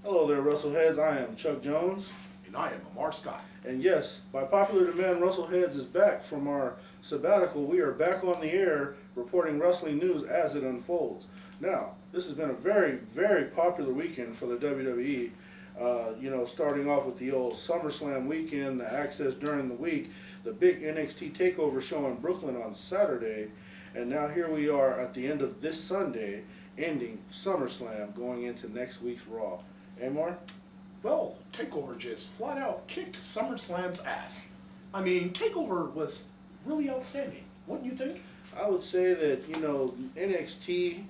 Hello there, Wrestleheads. I am Chuck Jones. And I am Amar Scott. And yes, by popular demand, Wrestleheads is back from our sabbatical. We are back on the air reporting wrestling news as it unfolds. Now, this has been a very, very popular weekend for the WWE. Starting off with the old Summerslam weekend, the Access during the week, the big NXT Takeover show in Brooklyn on Saturday, and now here we are at the end of this Sunday, ending SummerSlam, going into next week's Raw. Amar? Well, Takeover just flat out kicked SummerSlam's ass. I mean, Takeover was really outstanding, wouldn't you think? I would say that, NXT,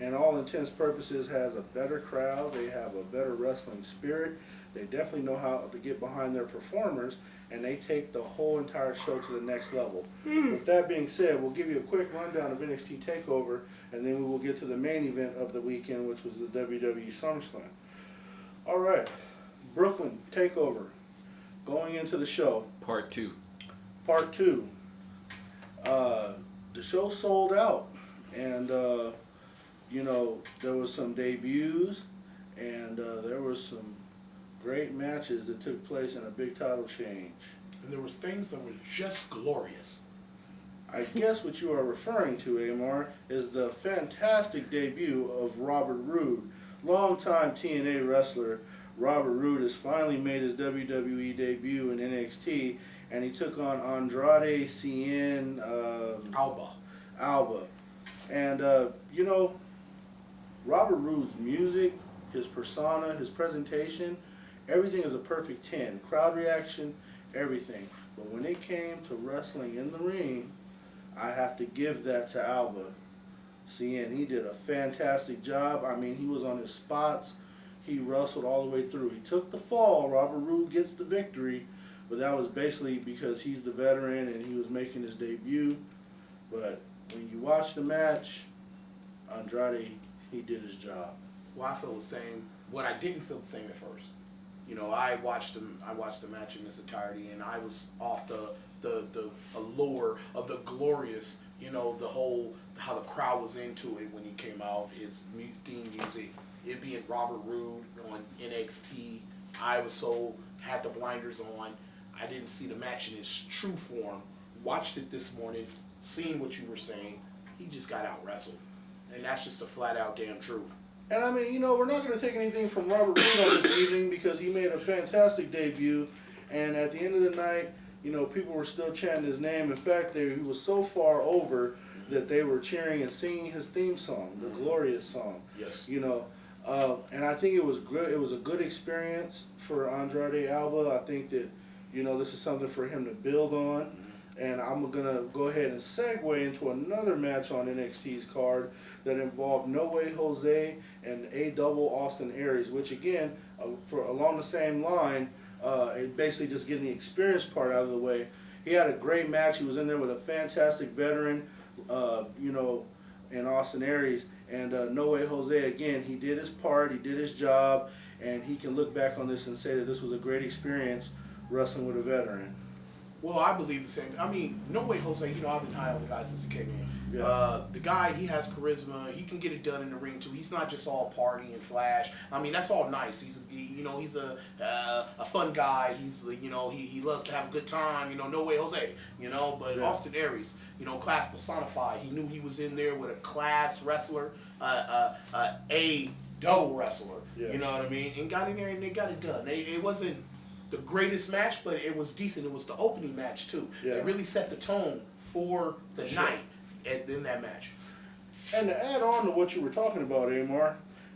and all intents purposes, has a better crowd. They have a better wrestling spirit. They definitely know how to get behind their performers, and they take the whole entire show to the next level. With that being said, we'll give you a quick rundown of NXT TakeOver, and then we will get to the main event of the weekend, which was the WWE Summerslam. All right, Brooklyn TakeOver, going into the show. Part 2. Part 2. The show sold out, and there was some debuts, and there was some great matches that took place in a big title change. And there was things that were just glorious. I guess what you are referring to, Amar, is the fantastic debut of Robert Roode. Longtime TNA wrestler Robert Roode has finally made his WWE debut in NXT, and he took on Andrade Cien Alba. And, Robert Roode's music, his persona, his presentation, everything is a perfect 10. Crowd reaction, everything. But when it came to wrestling in the ring, I have to give that to Alba. Cien, he did a fantastic job. I mean, he was on his spots. He wrestled all the way through. He took the fall. Robert Roode gets the victory. But that was basically because he's the veteran and he was making his debut. But when you watch the match, Andrade, he did his job. Well, I feel the same. What I didn't feel the same at first. I watched the match in its entirety, and I was off the allure of the glorious, the whole, how the crowd was into it when he came out, his theme music, it being Robert Roode on NXT. I had the blinders on. I didn't see the match in its true form. Watched it this morning, seeing what you were saying. He just got out wrestled. And that's just a flat out damn truth. And I mean, we're not going to take anything from Robert Roode on this evening because he made a fantastic debut. And at the end of the night, people were still chanting his name. In fact, he was so far over that they were cheering and singing his theme song, the Glorious song. Yes. And I think it was good. It was a good experience for Andrade Alba. I think that, this is something for him to build on. And I'm going to go ahead and segue into another match on NXT's card that involved No Way Jose and A-Double Austin Aries, which again, along the same line, it basically just getting the experience part out of the way. He had a great match. He was in there with a fantastic veteran, in Austin Aries. And No Way Jose, again, he did his part, he did his job, and he can look back on this and say that this was a great experience wrestling with a veteran. Well, I believe the same. I mean, No Way Jose, I've been high on the guy since he came in. Yeah. The guy, he has charisma. He can get it done in the ring, too. He's not just all party and flash. I mean, that's all nice. He's a fun guy. He loves to have a good time. No Way Jose. But Yeah. Austin Aries, class personified. He knew he was in there with a class wrestler, a double wrestler. Yes. You know what I mean? And got in there and they got it done. It wasn't the greatest match, but it was decent. It was the opening match, too. Yeah. It really set the tone for the night in that match. And to add on to what you were talking about, Amar,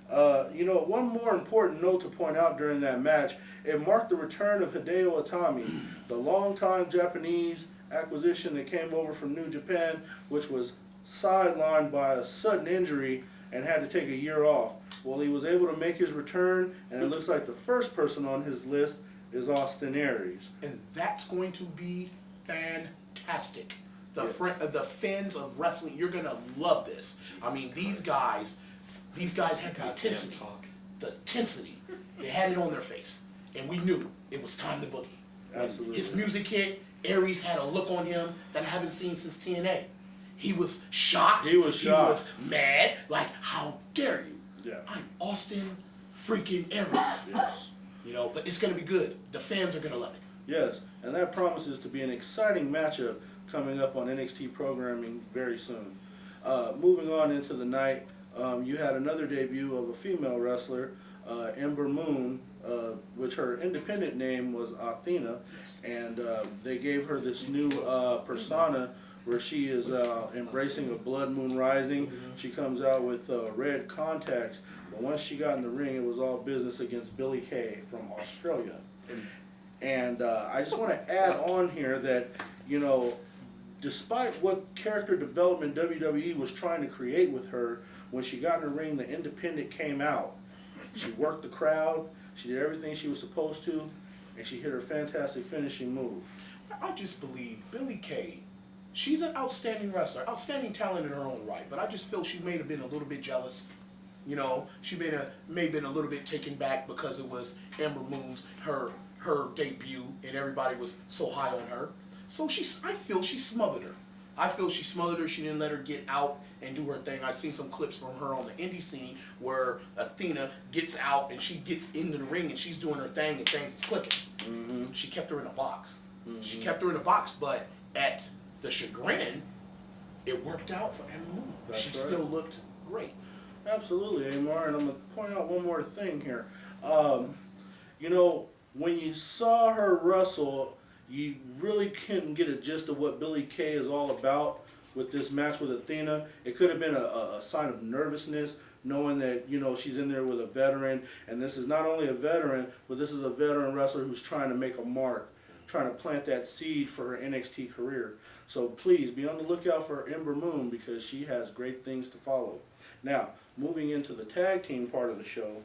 one more important note to point out during that match, it marked the return of Hideo Itami, the longtime Japanese acquisition that came over from New Japan, which was sidelined by a sudden injury and had to take a year off. Well, he was able to make his return, and it looks like the first person on his list is Austin Aries. And that's going to be fantastic. The fans of wrestling, you're going to love this. I mean, these guys had the intensity. The intensity. They had it on their face. And we knew it was time to boogie. Absolutely. His music hit, Aries had a look on him that I haven't seen since TNA. He was shocked. He was shocked. He was mad. Like, how dare you? Yeah. I'm Austin freaking errors. Yes. You know, but it's going to be good. The fans are going to love it. Yes, and that promises to be an exciting matchup coming up on NXT programming very soon. Moving on into the night, you had another debut of a female wrestler, Ember Moon, which her independent name was Athena, and they gave her this new persona where she is embracing a blood moon rising. She comes out with red contacts, but once she got in the ring, it was all business against Billie Kay from Australia. And I just want to add on here that, you know, despite what character development WWE was trying to create with her, when she got in the ring, the independent came out. She worked the crowd, she did everything she was supposed to, and she hit her fantastic finishing move. I just believe Billie Kay, she's an outstanding wrestler, outstanding talent in her own right, but I just feel she may have been a little bit jealous. You know, she may have been a little bit taken back because it was Ember Moon's, her debut, and everybody was so high on her. So I feel she smothered her. I feel she smothered her. She didn't let her get out and do her thing. I've seen some clips from her on the indie scene where Athena gets out and she gets into the ring and she's doing her thing and things is clicking. Mm-hmm. She kept her in a box. Mm-hmm. She kept her in a box, but at the chagrin, it worked out for Ember Moon. That's She right. still looked great. Absolutely, Amar, and I'm going to point out one more thing here. You know, when you saw her wrestle, you really couldn't get a gist of what Billie Kay is all about with this match with Athena. It could have been a sign of nervousness, knowing that, you know, she's in there with a veteran, and this is not only a veteran, but this is a veteran wrestler who's trying to make a mark, trying to plant that seed for her NXT career. So please be on the lookout for Ember Moon because she has great things to follow. Now, moving into the tag team part of the show,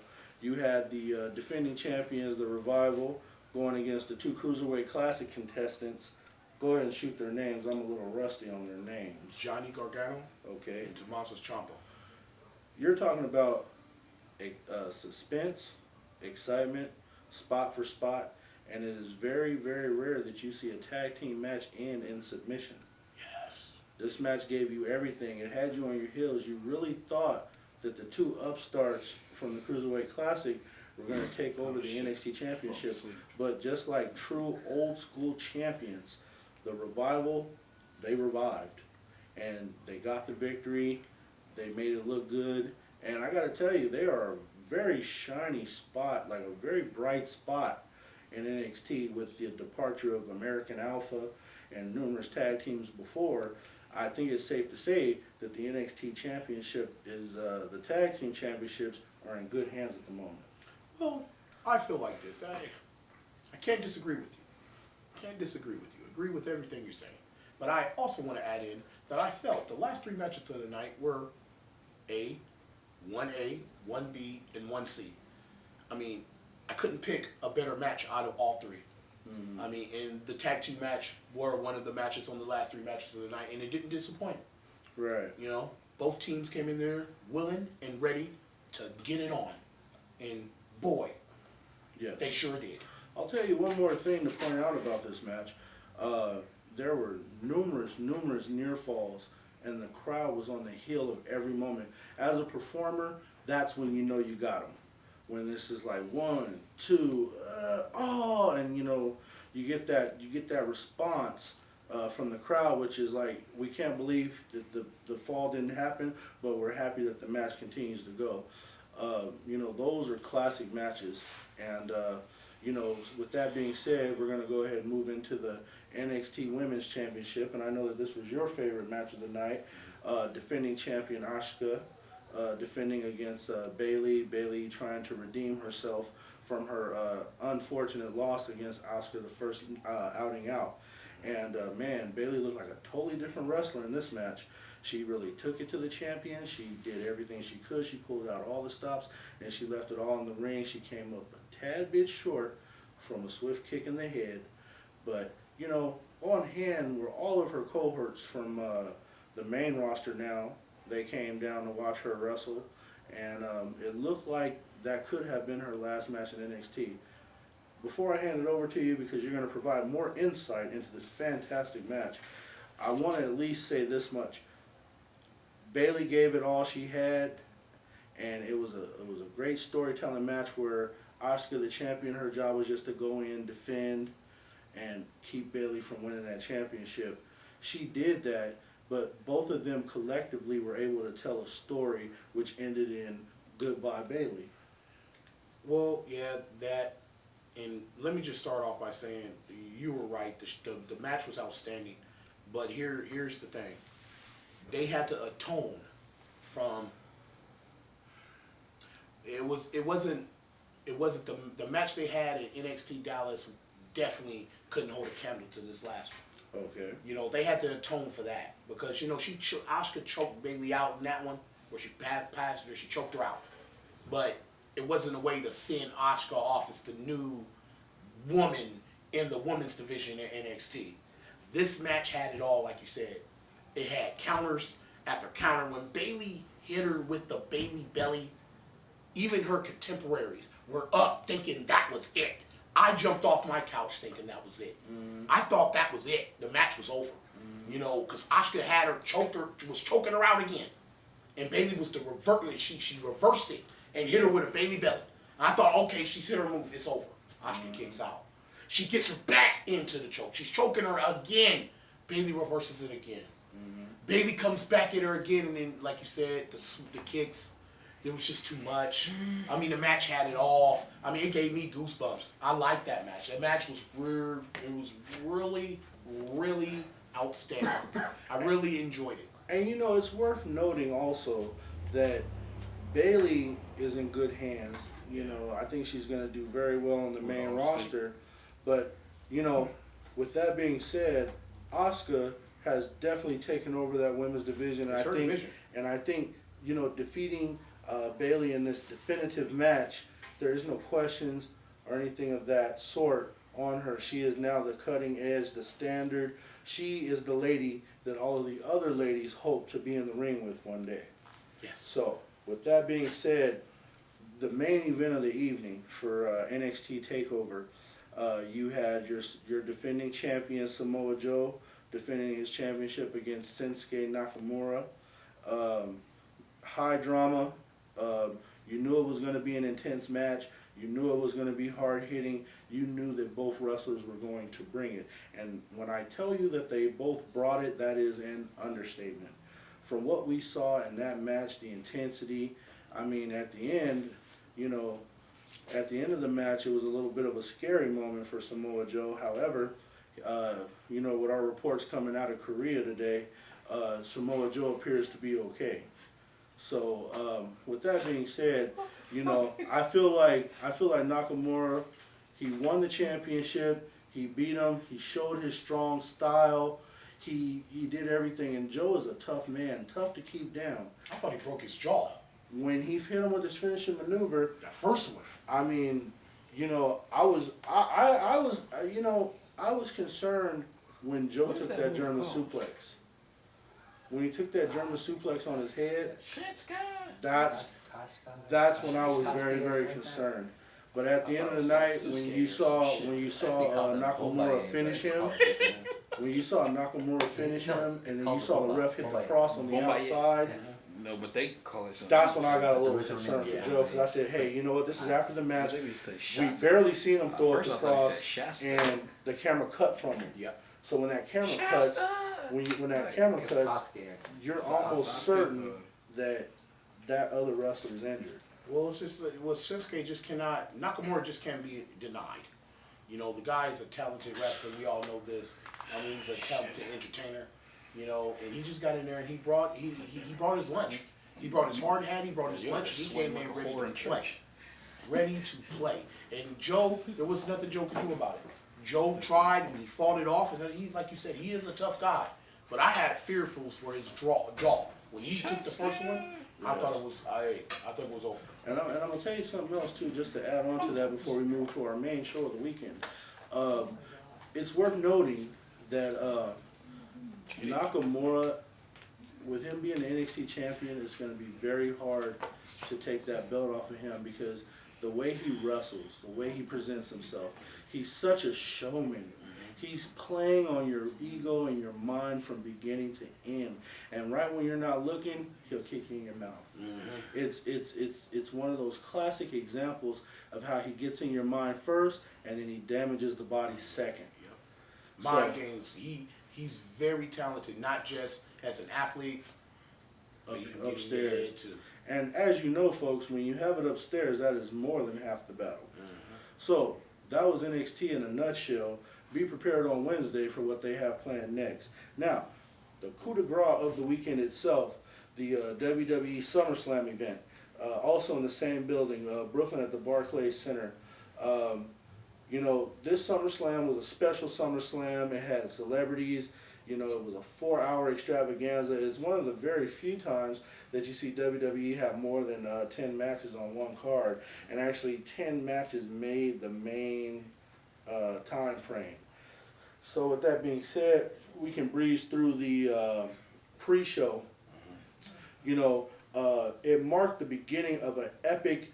you had the defending champions, the Revival, going against the two Cruiserweight Classic contestants. Go ahead and shoot their names. I'm a little rusty on their names. Johnny Gargano Okay. and Tommaso Ciampa. You're talking about suspense, excitement, spot for spot, and it is very, very rare that you see a tag team match end in submission. Yes. This match gave you everything. It had you on your heels. You really thought that the two upstarts from the Cruiserweight Classic were going to take over the NXT Championship. But just like true old school champions, the Revival, they revived. And they got the victory. They made it look good. And I got to tell you, they are a very shiny spot, like a very bright spot in NXT with the departure of American Alpha and numerous tag teams before. I think it's safe to say that the NXT Championship is, the tag team championships are in good hands at the moment. Well, I feel like this. I can't disagree with you. Can't disagree with you. Agree with everything you're saying. But I also want to add in that I felt the last three matches of the night were 1A, 1B, and 1C. I mean, I couldn't pick a better match out of all three. Mm-hmm. I mean, and the tag team match were one of the matches on the last three matches of the night, and it didn't disappoint. Right. You know, both teams came in there willing and ready to get it on. And boy, Yes. they sure did. I'll tell you one more thing to point out about this match. There were numerous near falls, and the crowd was on the heel of every moment. As a performer, that's when you know you got them. When this is like 1, 2, and you know you get that response from the crowd, which is like, we can't believe that the fall didn't happen, but we're happy that the match continues to go. You know, those are classic matches, and you know, with that being said, we're going to go ahead and move into the NXT Women's Championship, and I know that this was your favorite match of the night. Defending champion Asuka defending against Bayley. Bayley trying to redeem herself from her unfortunate loss against Asuka the first outing out. And man, Bayley looked like a totally different wrestler in this match. She really took it to the champion. She did everything she could. She pulled out all the stops, and she left it all in the ring. She came up a tad bit short from a swift kick in the head. But, you know, on hand were all of her cohorts from the main roster now. They came down to watch her wrestle, and it looked like that could have been her last match in NXT. Before I hand it over to you, because you're going to provide more insight into this fantastic match, I want to at least say this much. Bayley gave it all she had, and it was a great storytelling match where Asuka, the champion, her job was just to go in, defend, and keep Bayley from winning that championship. She did that, but both of them collectively were able to tell a story which ended in goodbye Bayley. Well, yeah, that, and let me just start off by saying you were right. The match was outstanding, but here's the thing: they had to atone from. It wasn't the match they had at NXT Dallas definitely couldn't hold a candle to this last one. Okay. You know, they had to atone for that because, you know, Asuka choked Bayley out in that one where she passed her, she choked her out. But it wasn't a way to send Asuka off as the new woman in the women's division in NXT. This match had it all, like you said. It had counters after counter. When Bayley hit her with the Bayley belly, even her contemporaries were up thinking that was it. I jumped off my couch thinking that was it. I thought that was it. The match was over. You know, because Asuka had her, was choking her out again. And Bayley was she reversed it and hit her with a Bayley belly. And I thought, okay, she's hit her move, it's over. Asuka kicks out. She gets her back into the choke. She's choking her again. Bayley reverses it again. Bayley comes back at her again, and then, like you said, the kicks. It was just too much. I mean, the match had it all. I mean, it gave me goosebumps. I liked that match. That match was weird. It was really, really outstanding. I really enjoyed it. And you know, it's worth noting also that Bayley is in good hands. You know, I think she's going to do very well on the main roster. But, you know, with that being said, Asuka has definitely taken over that women's division. It's her division. And I think, you know, defeating Bayley in this definitive match, there is no questions or anything of that sort on her. She is now the cutting edge, the standard. She is the lady that all of the other ladies hope to be in the ring with one day. Yes. So, with that being said, the main event of the evening for NXT Takeover, you had your defending champion Samoa Joe defending his championship against Shinsuke Nakamura. High drama. You knew it was going to be an intense match. You knew it was going to be hard hitting. You knew that both wrestlers were going to bring it. And when I tell you that they both brought it, that is an understatement. From what we saw in that match, the intensity, I mean, at the end, you know, at the end of the match, it was a little bit of a scary moment for Samoa Joe. However, you know, with our reports coming out of Korea today, Samoa Joe appears to be okay. So, with that being said, you know, I feel like Nakamura, he won the championship, he beat him, he showed his strong style, he did everything, and Joe is a tough man, tough to keep down. I thought he broke his jaw. When he hit him with his finishing maneuver, The first one. I mean, you know, I was concerned when Joe took that German suplex. When he took that German suplex on his head, that's when I was very, very concerned. But at the end of the night, when you saw Nakamura finish him, and then you saw the ref hit the cross on the outside, No, but they call it something. that's when I got a little concerned for Joe, because I said, hey, you know what, this is after the match. We barely seen him throw up the cross, and the camera cut from him. Yep. So when that camera cuts, when that camera cuts, you're almost certain that other wrestler is injured. Well, it's just Shinsuke just cannot. Nakamura just can't be denied. You know, the guy is a talented wrestler. We all know this. I mean, he's a talented entertainer. You know, and he just got in there and he brought his lunch. He brought his hard hat. He brought his lunch. He came in ready to play. Ready to play. And Joe, there was nothing Joe could do about it. Joe tried and he fought it off. And he, like you said, he is a tough guy. But I had fearfuls for his jaw. When he took the first one, I thought it was over. And I'm gonna tell you something else too, just to add on to that before we move to our main show of the weekend. It's worth noting that Nakamura, with him being the NXT champion, it's going to be very hard to take that belt off of him, because the way he wrestles, the way he presents himself, he's such a showman. He's playing on your ego and your mind from beginning to end. And right when you're not looking, he'll kick you in your mouth. It's one of those classic examples of how he gets in your mind first, and then he damages the body second. Mind games. He's very talented, not just as an athlete, but he can get upstairs in your head too. And as you know, folks, when you have it upstairs, that is more than half the battle. So that was NXT in a nutshell. Be prepared on Wednesday for what they have planned next. Now, the coup de grace of the weekend itself, the WWE Summerslam event, also in the same building, Brooklyn at the Barclays Center. You know, this SummerSlam was a special SummerSlam. It had celebrities. You know, it was a 4-hour extravaganza. It's one of the very few times that you see WWE have more than 10 matches on one card. And actually 10 matches made the main time frame. So with that being said, we can breeze through the pre-show. You know, it marked the beginning of an epic,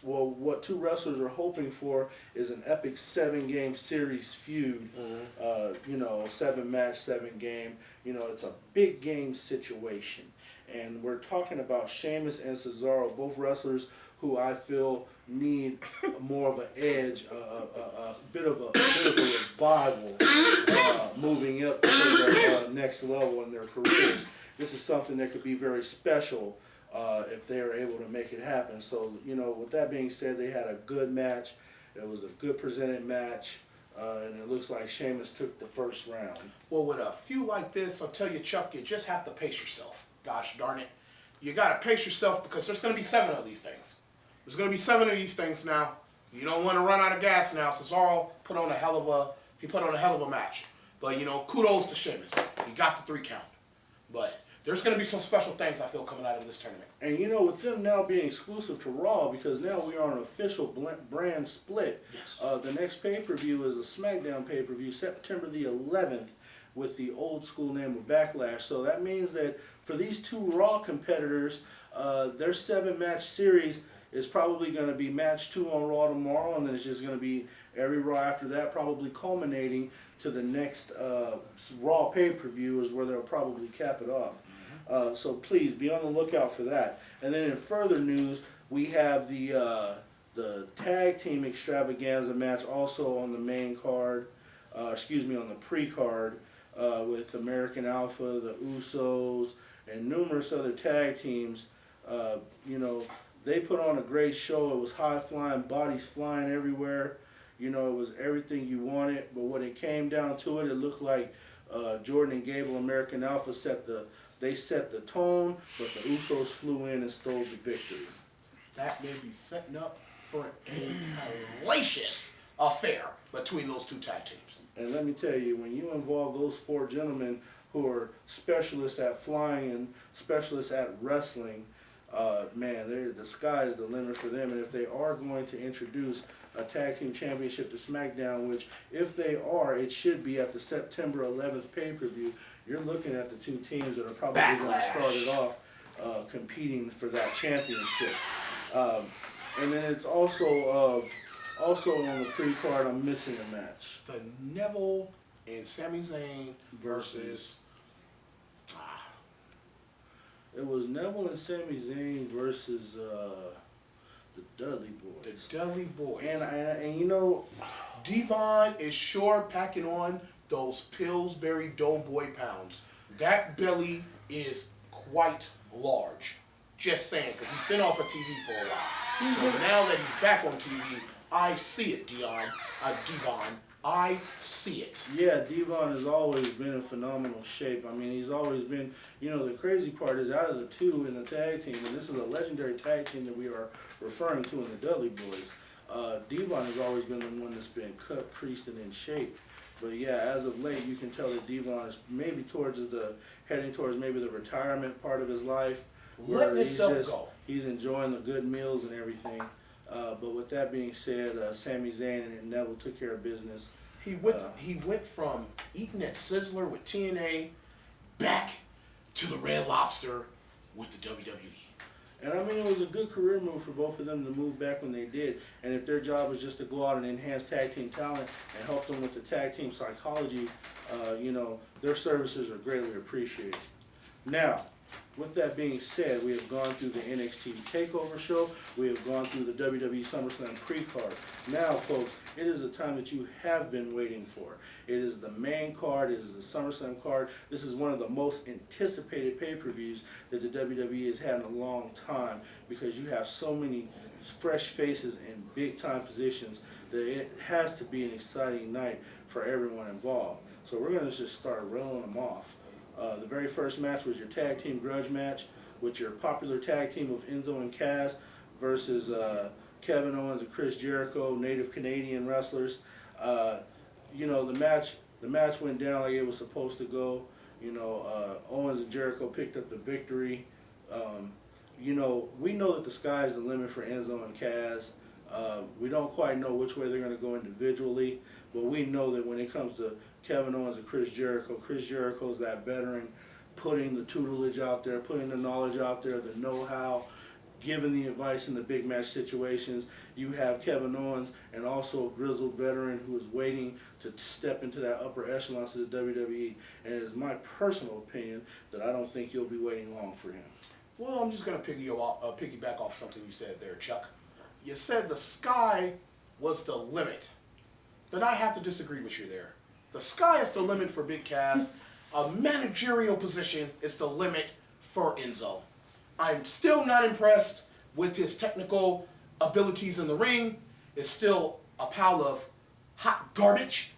well, what two wrestlers are hoping for is an epic 7-game series feud. You know, 7-match, 7-game. You know, it's a big game situation. And we're talking about Sheamus and Cesaro, both wrestlers who I feel need more of an edge, a bit of a revival, moving up to the next level in their careers. This is something that could be very special if they are able to make it happen. So, you know, with that being said, they had a good match. It was a good presented match, and it looks like Sheamus took the first round. Well, with a few like this, I'll tell you, Chuck, you just have to pace yourself. Gosh darn it. You got to pace yourself because there's going to be 7 of these things. There's going to be 7 of these things now. You don't want to run out of gas now. Cesaro put on a hell of a match. But, you know, kudos to Sheamus. He got the 3 count. But there's going to be some special things, I feel, coming out of this tournament. And, you know, with them now being exclusive to Raw, because now we are on an official brand split, Yes. the next pay-per-view is a Smackdown pay-per-view, September the 11th, with the old school name of Backlash. So that means that for these 2 Raw competitors, their 7-match series is probably going to be match 2 on Raw tomorrow, and then it's just going to be every Raw after that, probably culminating to the next Raw pay-per-view is where they'll probably cap it off. So please be on the lookout for that. And then in further news, we have the tag team extravaganza match also on the main card, on the pre-card, with American Alpha, the Usos, and numerous other tag teams. You know, they put on a great show. It was high-flying, bodies flying everywhere. You know, it was everything you wanted. But when it came down to it, it looked like Jordan and Gable, American Alpha, set the tone, but the Usos flew in and stole the victory. That may be setting up for a hellacious affair between those 2 tag teams. And let me tell you, when you involve those 4 gentlemen who are specialists at flying and specialists at wrestling, man, the sky is the limit for them. And if they are going to introduce a tag team championship to SmackDown, which if they are, it should be at the September 11th pay-per-view, you're looking at the 2 teams that are probably going to start it off competing for that championship. And then it's also on the pre-card, I'm missing a match. The Neville and Sami Zayn versus... It was Neville and Sami Zayn versus the Dudley Boys. The Dudley Boys. And you know... Devon is sure packing on those Pillsbury Doughboy pounds. That belly is quite large. Just saying, because he's been off of TV for a while. So now that he's back on TV, I see it, Devon. I see it. Yeah, Devon has always been in phenomenal shape. I mean, he's always been, you know, the crazy part is out of the 2 in the tag team, and this is a legendary tag team that we are referring to in the Dudley Boys. Devon has always been the one that's been cut, creased, and in shape. But yeah, as of late, you can tell that Devon is maybe heading towards maybe the retirement part of his life. Let himself go. He's enjoying the good meals and everything. But with that being said, Sami Zayn and Neville took care of business. He went from eating at Sizzler with TNA back to the Red Lobster with the WWE. And I mean, it was a good career move for both of them to move back when they did. And if their job is just to go out and enhance tag team talent and help them with the tag team psychology, their services are greatly appreciated. Now, with that being said, we have gone through the NXT Takeover show. We have gone through the WWE Summerslam pre-card. Now, folks, it is the time that you have been waiting for. It is the main card. It is the SummerSlam card. This is one of the most anticipated pay-per-views that the WWE has had in a long time because you have so many fresh faces in big-time positions that it has to be an exciting night for everyone involved. So we're going to just start rolling them off. The very first match was your tag team grudge match with your popular tag team of Enzo and Cass versus Kevin Owens and Chris Jericho, native Canadian wrestlers. The match went down like it was supposed to go. Owens and Jericho picked up the victory. We know that the sky's the limit for Enzo and Cass. We don't quite know which way they're going to go individually, but we know that when it comes to Kevin Owens and Chris Jericho's that veteran, putting the tutelage out there, putting the knowledge out there, the know-how, giving the advice in the big match situations. You have Kevin Owens and also a grizzled veteran who is waiting to step into that upper echelon to the WWE. And it is my personal opinion that I don't think you'll be waiting long for him. Well, I'm just going to piggyback off something you said there, Chuck. You said the sky was the limit. But I have to disagree with you there. The sky is the limit for Big Cass. A managerial position is the limit for Enzo. I'm still not impressed with his technical abilities in the ring. It's still a pile of hot garbage,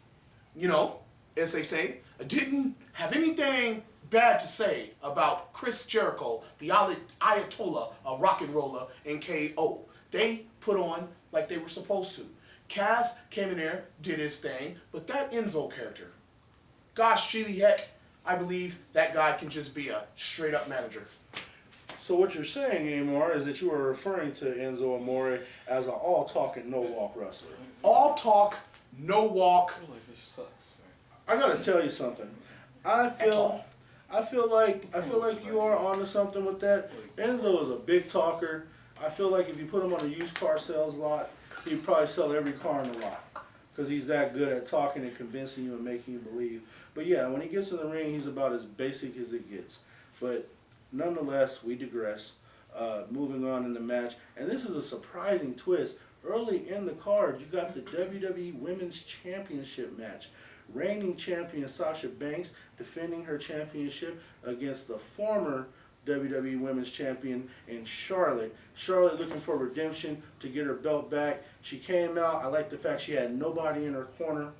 as they say. I didn't have anything bad to say about Chris Jericho, the Ayatollah, a rock and roller, in KO. They put on like they were supposed to. Cass came in there, did his thing, but that Enzo character, gosh gee heck, I believe that guy can just be a straight up manager. So what you're saying, Amor, is that you are referring to Enzo Amore as an all-talk and no-walk wrestler. All talk, no walk. I gotta tell you something. I feel like you are onto something with that. Enzo is a big talker. I feel like if you put him on a used car sales lot, he'd probably sell every car in the lot because he's that good at talking and convincing you and making you believe. But yeah, when he gets in the ring, he's about as basic as it gets. But nonetheless, we digress. Moving on in the match, and this is a surprising twist. Early in the card, you got the WWE Women's Championship match. Reigning champion Sasha Banks defending her championship against the former WWE Women's Champion in Charlotte. Charlotte looking for redemption to get her belt back. She came out. I like the fact she had nobody in her corner.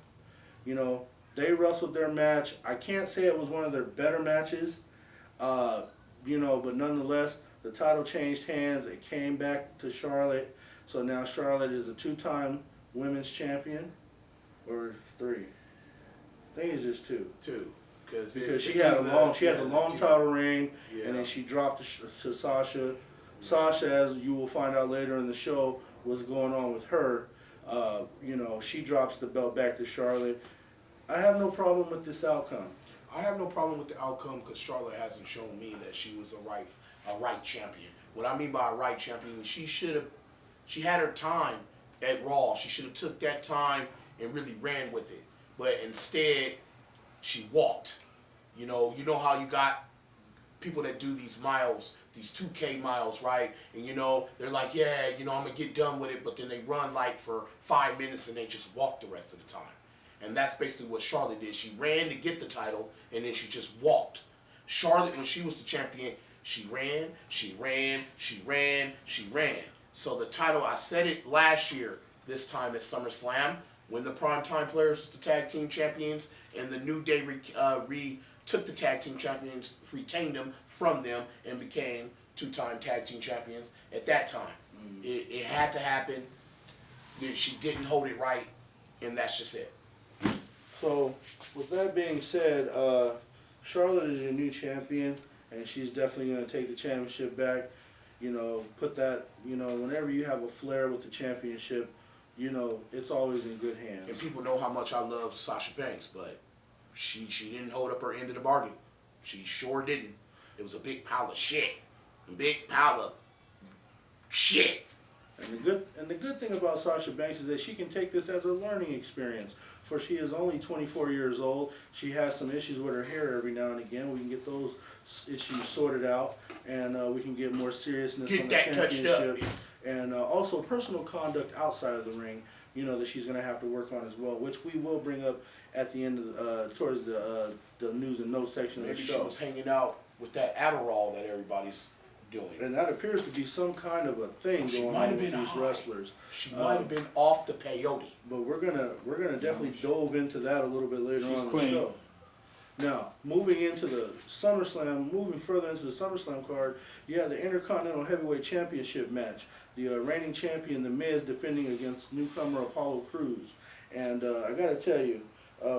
They wrestled their match. I can't say it was one of their better matches, but nonetheless, the title changed hands. It came back to Charlotte. So now Charlotte is a two-time women's champion, or three. I think it's just two. Because she had a long title reign, and then she dropped to Sasha. Sasha, as you will find out later in the show, what's going on with her. She drops the belt back to Charlotte. I have no problem with this outcome. I have no problem with the outcome because Charlotte hasn't shown me that she was a right champion. What I mean by a right champion, she had her time at Raw. She should have took that time and really ran with it. But instead, she walked. You know how you got people that do these miles, these 2K miles, right? And they're like, yeah, I'm gonna get done with it, but then they run like for 5 minutes and they just walk the rest of the time. And that's basically what Charlotte did. She ran to get the title and then she just walked. Charlotte, when she was the champion, she ran. So the title, I said it last year, this time at SummerSlam, when the Primetime Players was the tag team champions and the New Day took the tag team champions, retained them from them, and became two-time tag team champions at that time. It had to happen. She didn't hold it right, and that's just it. So, with that being said, Charlotte is your new champion, and she's definitely going to take the championship back. Put that, whenever you have a flair with the championship, it's always in good hands. And people know how much I love Sasha Banks, but she didn't hold up her end of the bargain. She sure didn't. It was a big pile of shit. A big pile of shit. And the good thing about Sasha Banks is that she can take this as a learning experience. For she is only 24 years old. She has some issues with her hair every now and again. We can get those issues sorted out, and we can get more seriousness on the championship. And also personal conduct outside of the ring, that she's going to have to work on as well, which we will bring up at the end of towards the news and notes section of the show. Maybe she was hanging out with that Adderall that everybody's doing. And that appears to be some kind of a thing going on with these wrestlers. She might have been off the peyote. But we're gonna definitely dove into that a little bit later on in the show. Now, moving further into the SummerSlam card, you have the Intercontinental Heavyweight Championship match. The reigning champion, The Miz, defending against newcomer Apollo Crews. And I gotta tell you,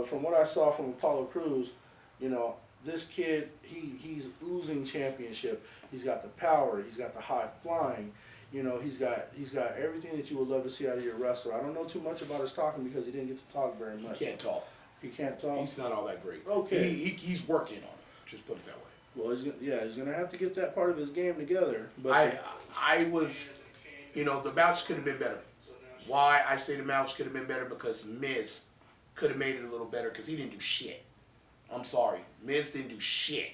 from what I saw from Apollo Crews, this kid, he's oozing championship. He's got the power. He's got the high flying. He's got everything that you would love to see out of your wrestler. I don't know too much about his talking because he didn't get to talk very much. He can't talk. He can't talk. He's not all that great. Okay. He's working on it. Just put it that way. Well, he's gonna have to get that part of his game together. But I was, the match could have been better. Why I say the match could have been better? Because Miz could have made it a little better because he didn't do shit. I'm sorry, Miz didn't do shit.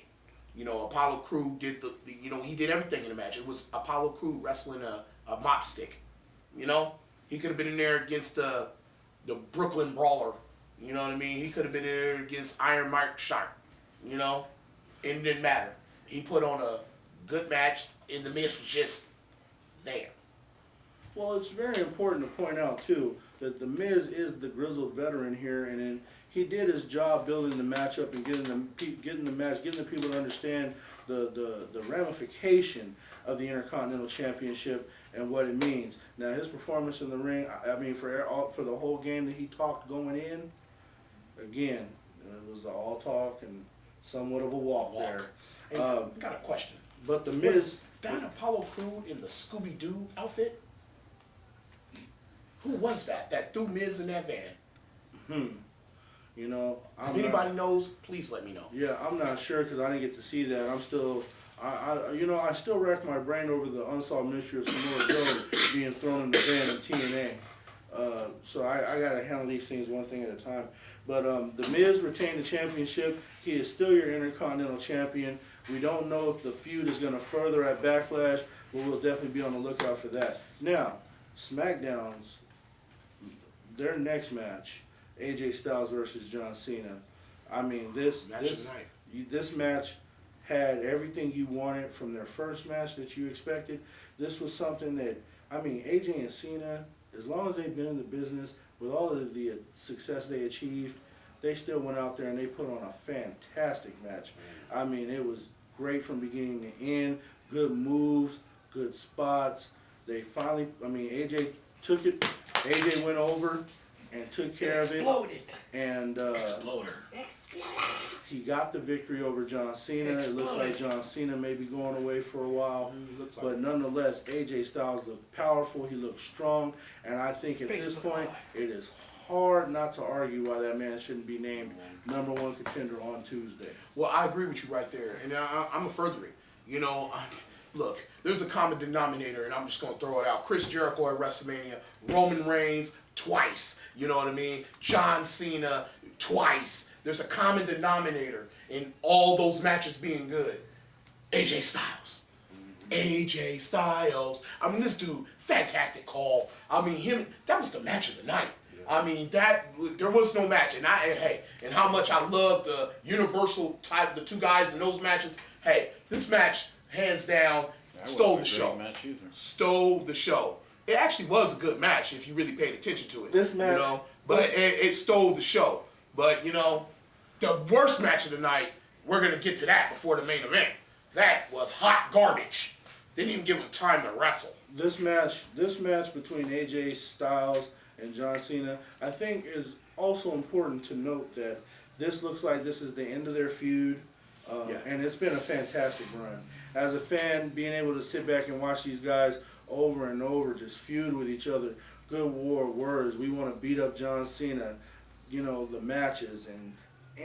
Apollo Crew did he did everything in the match. It was Apollo Crew wrestling a mop stick. He could have been in there against the Brooklyn Brawler. You know what I mean? He could have been in there against Iron Mike Sharp. It didn't matter. He put on a good match, and the Miz was just there. Well, it's very important to point out too that the Miz is the grizzled veteran here, and he did his job building the matchup and getting the people to understand the ramification of the Intercontinental Championship and what it means. Now, his performance in the ring, for the whole game that he talked going in, again, it was all talk and somewhat of a walk there. Hey, I got a question. But the Miz, was that Apollo Crew in the Scooby-Doo outfit? Who was that? That threw Miz in that van? If anybody knows, please let me know. Yeah, I'm not sure because I didn't get to see that. I'm still, I still rack my brain over the unsolved mystery of Samoa Joe being thrown in the van in TNA. So I gotta handle these things one thing at a time. But the Miz retained the championship. He is still your Intercontinental Champion. We don't know if the feud is going to further at Backlash, but we'll definitely be on the lookout for that. Now, SmackDown's their next match, AJ Styles versus John Cena. I mean, this match had everything you wanted from their first match that you expected. This was something that, AJ and Cena, as long as they've been in the business, with all of the success they achieved, they still went out there and they put on a fantastic match. It was great from beginning to end, good moves, good spots. They finally, AJ took it. AJ went over and took care of it. And he got the victory over John Cena. It looks like John Cena may be going away for a while. But nonetheless, AJ Styles looked powerful. He looked strong. And I think at this point, it is hard not to argue why that man shouldn't be named #1 contender on Tuesday. Well, I agree with you right there. And I'm a furthering. Look, there's a common denominator, and I'm just going to throw it out. Chris Jericho at WrestleMania, Roman Reigns twice, you know what I mean? John Cena twice. There's a common denominator in all those matches being good. AJ Styles. AJ Styles. This dude, fantastic call. That was the match of the night. There was no match. And and how much I love the universal type, the two guys in those matches. Hey, this match, hands down, stole the show. Stole the show. It actually was a good match if you really paid attention to it. This match, but it stole the show. But the worst match of the night, we're gonna get to that before the main event. That was hot garbage. Didn't even give him time to wrestle. This match between AJ Styles and John Cena, I think is also important to note that this looks like this is the end of their feud. And it's been a fantastic run. As a fan, being able to sit back and watch these guys over and over just feud with each other, good war words, we want to beat up John Cena, the matches, and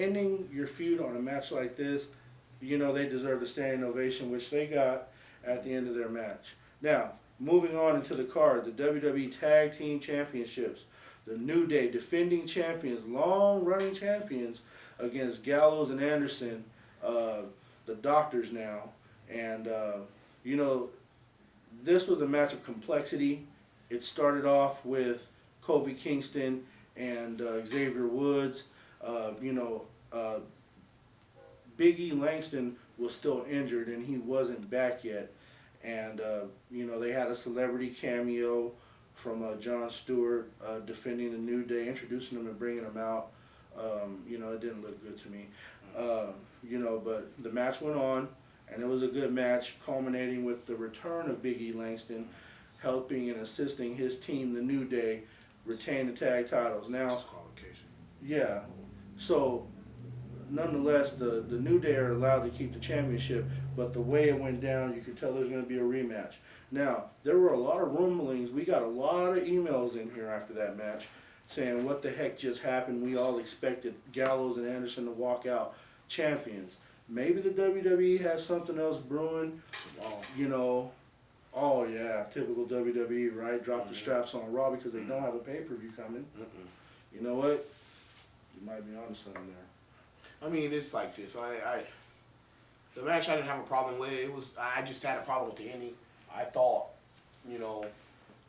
ending your feud on a match like this, they deserve a standing ovation, which they got at the end of their match. Now, moving on into the card, the WWE Tag Team Championships. The New Day, defending champions, long-running champions, against Gallows and Anderson, the Doctors now. And, this was a match of complexity. It started off with Kofi Kingston and Xavier Woods. Big E Langston was still injured and he wasn't back yet. And, they had a celebrity cameo from Jon Stewart defending the New Day, introducing them and bringing them out. It didn't look good to me. But the match went on, and it was a good match, culminating with the return of Big E Langston, helping and assisting his team, the New Day, retain the tag titles. Now, yeah, so nonetheless, the New Day are allowed to keep the championship, but the way it went down, you could tell there's going to be a rematch. Now, there were a lot of rumblings. We got a lot of emails in here after that match saying what the heck just happened. We all expected Gallows and Anderson to walk out champions. Maybe the WWE has something else brewing. Oh yeah, typical WWE, right? Drop the straps on Raw because they don't have a pay-per-view coming. You know what? You might be onto something there. I mean, it's like this. The match I didn't have a problem with. I just had a problem with the ending. I thought,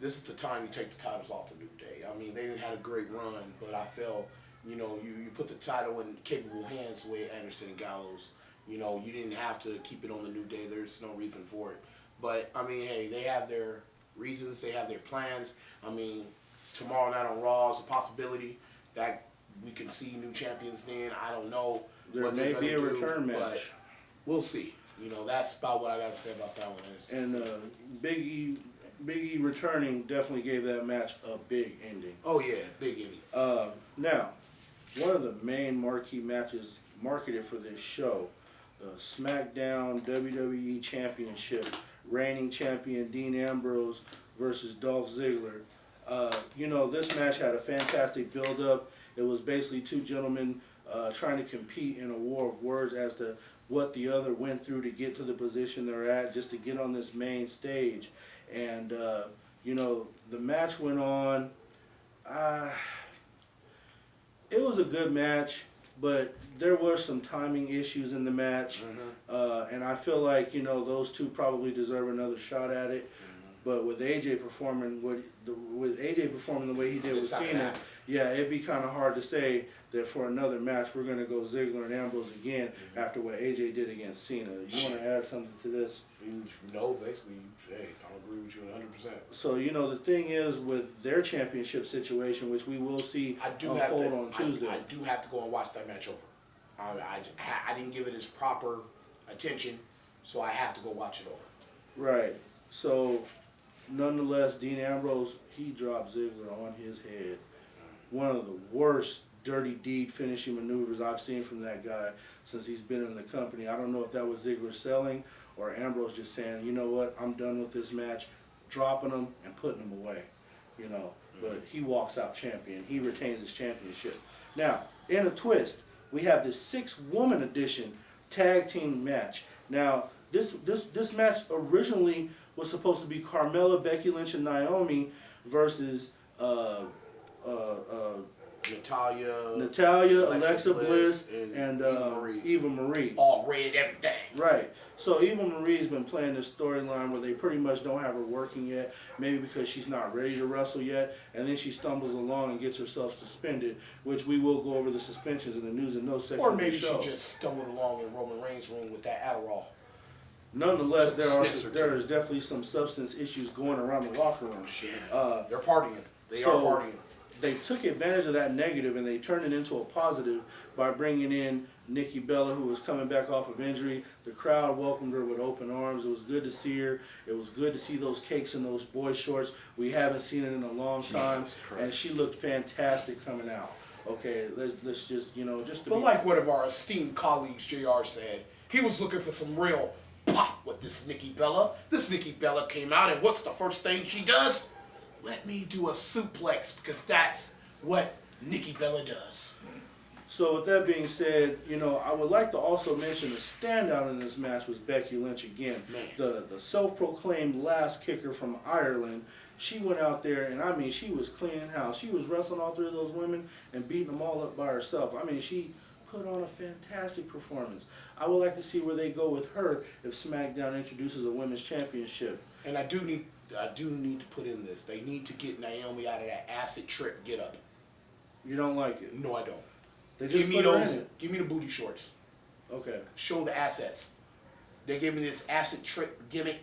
this is the time you take the titles off the New Day. I mean, they had a great run, but I felt, you put the title in capable hands with Anderson and Gallows. You didn't have to keep it on the New Day. There's no reason for it. But, I mean, hey, they have their reasons. They have their plans. I mean, tomorrow night on Raw is a possibility that we can see new champions then. I don't know what they're going to do. There may be a return match. But we'll see. That's about what I got to say about that one. And Big E returning definitely gave that match a big ending. Oh, yeah, big ending. Now, one of the main marquee matches marketed for this show, the Smackdown WWE Championship, reigning champion Dean Ambrose versus Dolph Ziggler. This match had a fantastic build-up. It was basically two gentlemen trying to compete in a war of words as to what the other went through to get to the position they're at, just to get on this main stage. And, the match went on. It was a good match, but there were some timing issues in the match. And I feel like, those two probably deserve another shot at it. But with AJ performing the way he did with Cena, yeah, it'd be kind of hard to say that for another match we're going to go Ziggler and Ambrose again after what AJ did against Cena. You want to add something to this? No, basically, hey, I agree with you 100%. So, the thing is with their championship situation, which we will see unfold on Tuesday. I do have to go and watch that match over. I didn't give it its proper attention, so I have to go watch it over. Right. So, nonetheless, Dean Ambrose, he dropped Ziggler on his head. One of the worst dirty deed finishing maneuvers I've seen from that guy since he's been in the company. I don't know if that was Ziggler selling or Ambrose just saying, you know what, I'm done with this match, dropping him and putting him away. But he walks out champion. He retains his championship. Now, in a twist, we have this 6-woman edition tag team match. Now, this match originally was supposed to be Carmella, Becky Lynch, and Naomi versus Natalya, Alexa Bliss, and Eva Marie. All red, everything. Right. So Eva Marie's been playing this storyline where they pretty much don't have her working yet, maybe because she's not ready to wrestle yet, and then she stumbles along and gets herself suspended, which we will go over the suspensions in the news and notes section or of the maybe show. she just stumbled along in Roman Reigns' room with that Adderall. Nonetheless, there is definitely some substance issues going around the locker room. They're partying. They are partying. They took advantage of that negative and they turned it into a positive by bringing in Nikki Bella, who was coming back off of injury. The crowd welcomed her with open arms. It was good to see her. It was good to see those cakes and those boy shorts. We haven't seen it in a long time, and she looked fantastic coming out. Okay, let's just, just to But like one of our esteemed colleagues, JR, said, he was looking for some real pop with this Nikki Bella. This Nikki Bella came out, and what's the first thing she does? Let me do a suplex, because that's what Nikki Bella does. So with that being said, I would like to also mention the standout in this match was Becky Lynch again. Man. The self-proclaimed last kicker from Ireland. She went out there and she was cleaning house. She was wrestling all three of those women and beating them all up by herself. She put on a fantastic performance. I would like to see where they go with her if SmackDown introduces a women's championship. And I do need to put in this. They need to get Naomi out of that acid trip get up. You don't like it? No, I don't. They just put her in it. Give me the booty shorts. Okay. Show the assets. They give me this acid trip gimmick.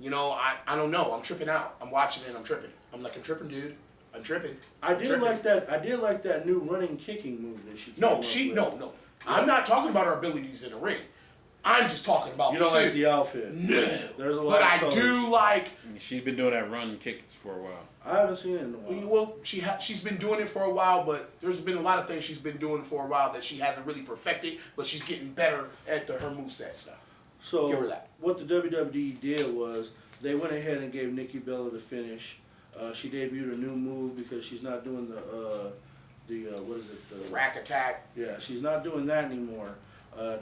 I don't know. I'm tripping out. I'm watching it and I'm tripping. I'm tripping, dude. I'm tripping. I did like that new running kicking move that she came up with. No. I'm not talking about her abilities in the ring. I'm just talking about. You don't like the outfit? No. There's a lot. But I do like. She's been doing that run kicks for a while. I haven't seen it in a while. Well, she's been doing it for a while, but there's been a lot of things she's been doing for a while that she hasn't really perfected. But she's getting better at her moveset stuff. So give her that. What the WWE did was they went ahead and gave Nikki Bella the finish. She debuted a new move because she's not doing the what is it? The rack attack. Yeah, she's not doing that anymore.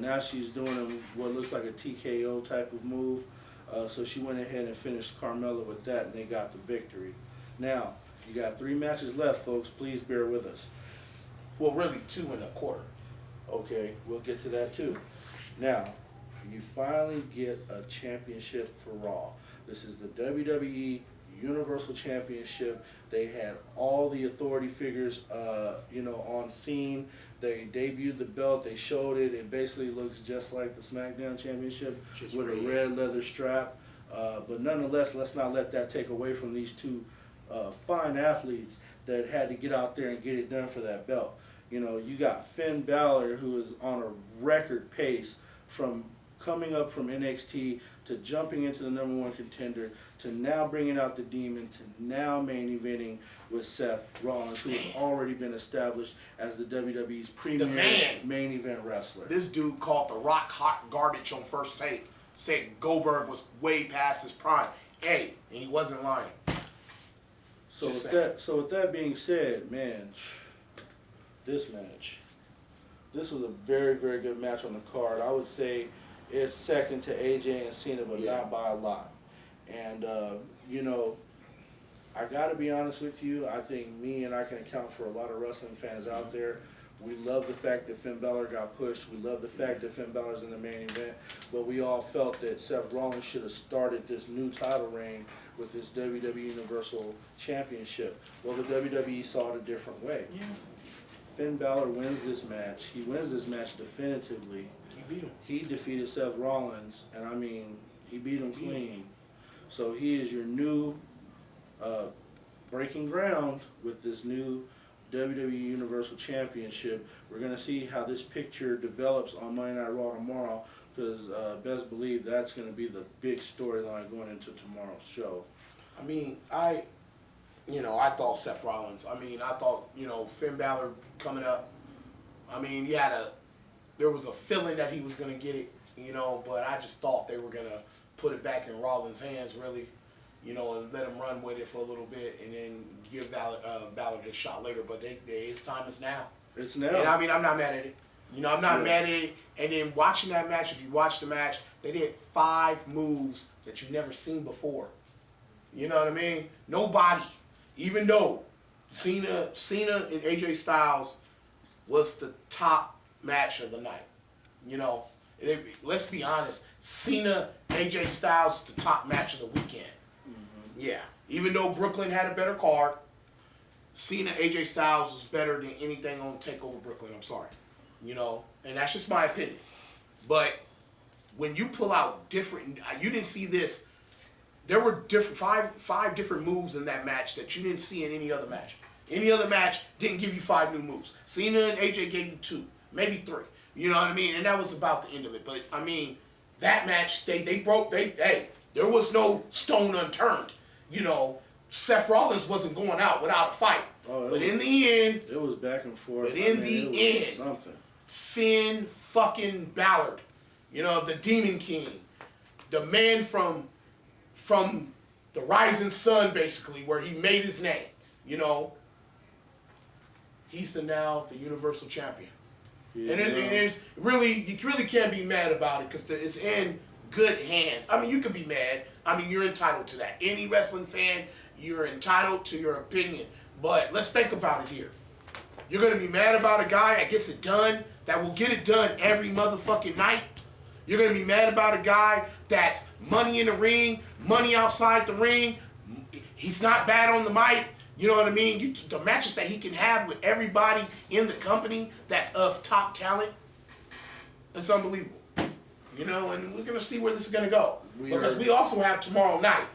Now she's doing what looks like a TKO type of move. So she went ahead and finished Carmella with that, and they got the victory. Now, you got 3 matches left, folks. Please bear with us. Well, really, 2 1/4. Okay, we'll get to that too. Now, you finally get a championship for Raw. This is the WWE Universal Championship. They had all the authority figures, on scene. They debuted the belt. They showed it. It basically looks just like the SmackDown Championship with a red leather strap. But nonetheless, let's not let that take away from these 2 fine athletes that had to get out there and get it done for that belt. You got Finn Balor, who is on a record pace from coming up from NXT to jumping into the #1 contender to now bringing out the Demon to now main eventing with Seth Rollins, who has already been established as the WWE's premier main event wrestler. This dude called The Rock hot garbage on First Take. Said Goldberg was way past his prime. Hey, and he wasn't lying. So with that being said, man, this was a very, very good match on the card. I would say it's second to AJ and Cena, but not by a lot. And, I got to be honest with you. I think me and I can account for a lot of wrestling fans out there. We love the fact that Finn Balor got pushed. We love the fact that Finn Balor's in the main event. But we all felt that Seth Rollins should have started this new title reign with this WWE Universal Championship. Well, the WWE saw it a different way. Yeah. Finn Balor wins this match. He wins this match definitively. He beat him. He defeated Seth Rollins, and he beat him clean. So he is your new breaking ground with this new WWE Universal Championship. We're going to see how this picture develops on Monday Night Raw tomorrow, because best believe that's going to be the big storyline going into tomorrow's show. I thought Seth Rollins. I thought, Finn Balor coming up. There was a feeling that he was going to get it, but I just thought they were going to put it back in Rollins' hands, really, and let him run with it for a little bit and then give Balor his shot later. But his time is now. It's now. And I'm not mad at it. I'm not mad at it. And then watching that match, if you watch the match, they did 5 moves that you've never seen before. You know what I mean? Nobody, even though Cena and AJ Styles was the top match of the night. Let's be honest. Cena, AJ Styles, the top match of the weekend. Mm-hmm. Yeah. Even though Brooklyn had a better card, Cena, AJ Styles was better than anything on Takeover Brooklyn. I'm sorry. And that's just my opinion. But when you pull out different, you didn't see this. There were five different moves in that match that you didn't see in any other match. Any other match didn't give you 5 new moves. Cena and AJ gave you 2, maybe 3. You know what I mean? And that was about the end of it. But that match, there was no stone unturned. Seth Rollins wasn't going out without a fight. But in the end, it was back and forth. But in the end, Finn fucking Balor, the Demon King, the man from the Rising Sun, basically, where he made his name. He's now the Universal Champion. Yeah. And it's really, you really can't be mad about it because it's in good hands. I mean, you can be mad. I mean, you're entitled to that. Any wrestling fan, you're entitled to your opinion. But let's think about it here. You're going to be mad about a guy that gets it done, that will get it done every motherfucking night. You're going to be mad about a guy that's money in the ring, money outside the ring. He's not bad on the mic. You know what I mean? The matches that he can have with everybody in the company that's of top talent, it's unbelievable. You know, and we're going to see where this is going to go. Because we also have tomorrow night.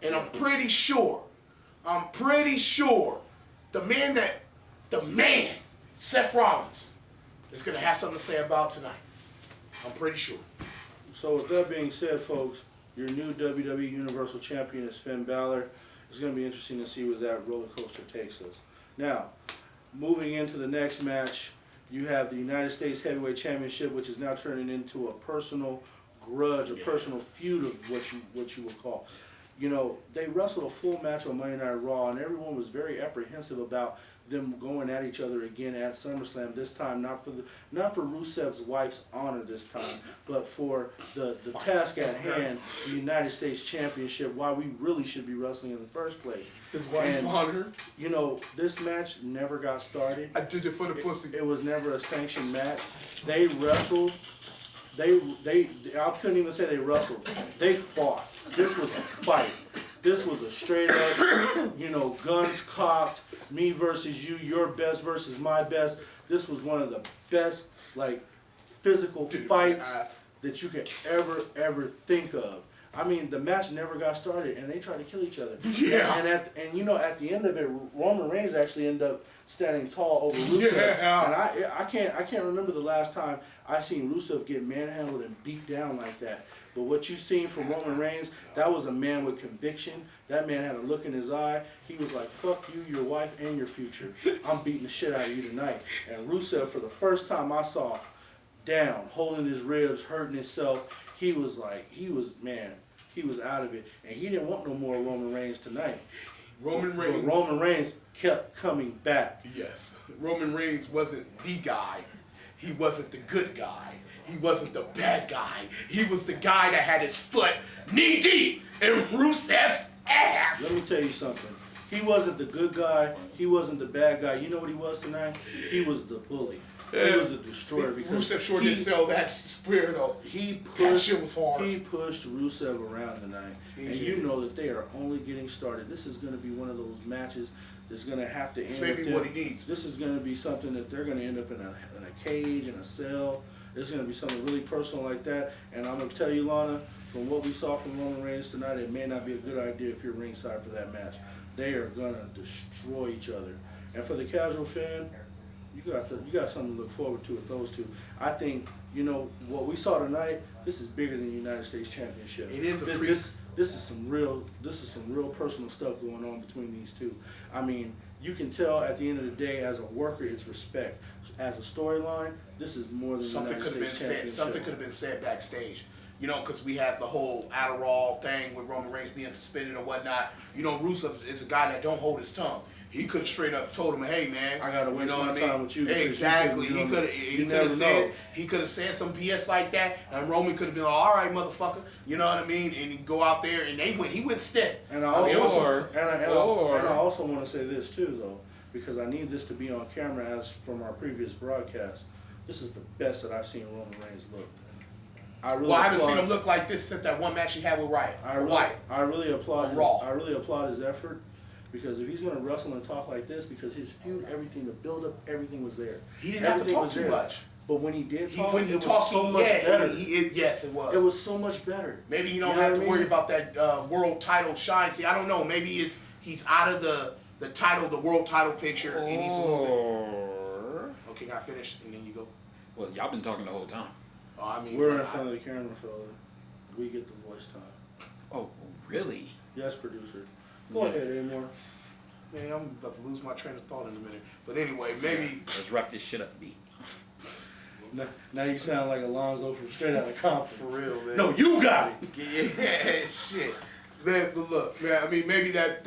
And I'm pretty sure, the man, Seth Rollins, is going to have something to say about tonight. I'm pretty sure. So with that being said, folks, your new WWE Universal Champion is Finn Balor. It's going to be interesting to see where that roller coaster takes us. Now, moving into the next match, you have the United States Heavyweight Championship, which is now turning into a personal grudge, a personal feud of what you would call. You know, they wrestled a full match on Monday Night Raw, and everyone was very apprehensive about them going at each other again at SummerSlam. This time, not for Rusev's wife's honor this time, but for the task at hand, the United States Championship. Why we really should be wrestling in the first place. His wife's honor. You know, this match never got started. I did it for the pussy. It was never a sanctioned match. They wrestled. I couldn't even say they wrestled. They fought. This was a fight. This was a straight up, you know, guns cocked, me versus you, your best versus my best. This was one of the best, like, physical fights that you could ever think of. I mean, the match never got started, and they tried to kill each other. Yeah. And you know, at the end of it, Roman Reigns actually ended up standing tall over Rusev. Yeah. And I can't remember the last time I seen Rusev get manhandled and beat down like that. But what you seen from Roman Reigns, that was a man with conviction. That man had a look in his eye. He was like, fuck you, your wife, and your future. I'm beating the shit out of you tonight. And Rusev, for the first time I saw, down, holding his ribs, hurting himself, he was out of it. And he didn't want no more Roman Reigns tonight. Roman Reigns kept coming back. Yes. Roman Reigns wasn't the guy. He wasn't the good guy. He wasn't the bad guy. He was the guy that had his foot knee deep in Rusev's ass. Let me tell you something. He wasn't the good guy. He wasn't the bad guy. You know what he was tonight? He was the bully. He was the destroyer. Because Rusev sure didn't sell that spirit though. That shit was hard. He pushed Rusev around tonight. And you know that they are only getting started. This is going to be one of those matches that's going to have to end up. This may be what he needs. This is going to be something that they're going to end up in a cage, in a cell. It's going to be something really personal like that. And I'm going to tell you, Lana, from what we saw from Roman Reigns tonight, it may not be a good idea if you're ringside for that match. They are going to destroy each other. And for the casual fan, you got something to look forward to with those two. I think, you know, what we saw tonight, this is bigger than the United States Championship. It is this is some real personal stuff going on between these two. I mean, you can tell at the end of the day, as a worker, it's respect. As a storyline, this is more than something could have been said. Something could have been said backstage. You know, because we had the whole Adderall thing with Roman Reigns being suspended or whatnot. You know, Rusev is a guy that don't hold his tongue. He could have straight up told him, "Hey, man, I gotta waste my time with you." Exactly. He could have said some BS like that, and Roman could have been like, "All right, motherfucker," you know what I mean? And he'd go out there, and he went stiff. And I also want to say this too, though, because I need this to be on camera as from our previous broadcast. This is the best that I've seen Roman Reigns look. I haven't seen him look like this since that one match he had with Wyatt. I really applaud his effort. Because if he's going to wrestle and talk like this, because his feud, everything, the build-up, everything was there. He didn't have to talk too much. But when he did talk, it was so much better. Yes, it was. It was so much better. Maybe you don't have to worry about that world title shine. See, I don't know. Maybe he's out of the title, the world title picture, and he's a little bit. Okay, got finished, and then you go. Well, y'all been talking the whole time. Oh, I mean, we're in front of the camera, fella. We get the voice time. Oh, really? Yes, producer. Go ahead, Amor. Man, I'm about to lose my train of thought in a minute. But anyway, maybe... Let's wrap this shit up, B. Now you sound like Alonzo from Straight Outta Compton. For real, man. No, you got it. Yeah, shit. Man, but look, man, I mean, maybe that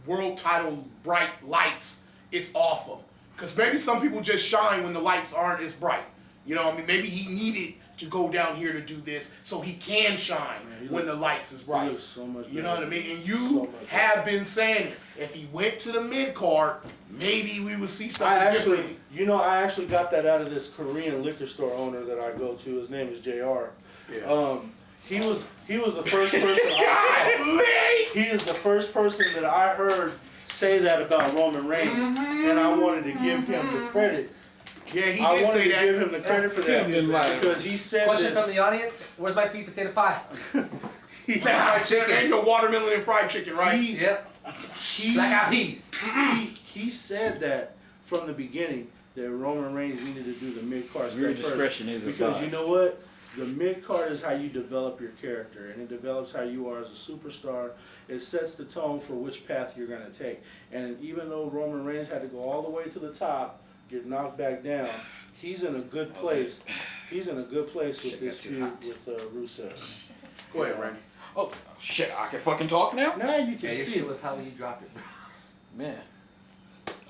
world title bright lights, it's off him. Because maybe some people just shine when the lights aren't as bright. You know what I mean? Maybe he needed to go down here to do this so he can shine when the lights is bright. He looks so much You know what I mean? And you so have been saying if he went to the mid card, maybe we would see something differently. I actually got that out of this Korean liquor store owner that I go to. His name is JR. Yeah. He was the first person. He is the first person that I heard say that about Roman Reigns, and I wanted to give him the credit. Yeah, he I did wanted say to that. give him the credit for that because he said Question this. from the audience: where's my sweet potato pie? Fried chicken. And your watermelon and fried chicken, right? Yep. Black eyed peas. He said that from the beginning that Roman Reigns needed to do the mid card Your stuff discretion first, is because advised. you know what, the mid card is how you develop your character, and it develops how you are as a superstar. It sets the tone for which path you're going to take. And even though Roman Reigns had to go all the way to the top, get knocked back down, he's in a good place. He's in a good place with this feud with Rusev. Go ahead, Randy. Oh shit! I can fucking talk now. Now you can Yeah, your speak. shit was how you dropped it, bro. Man.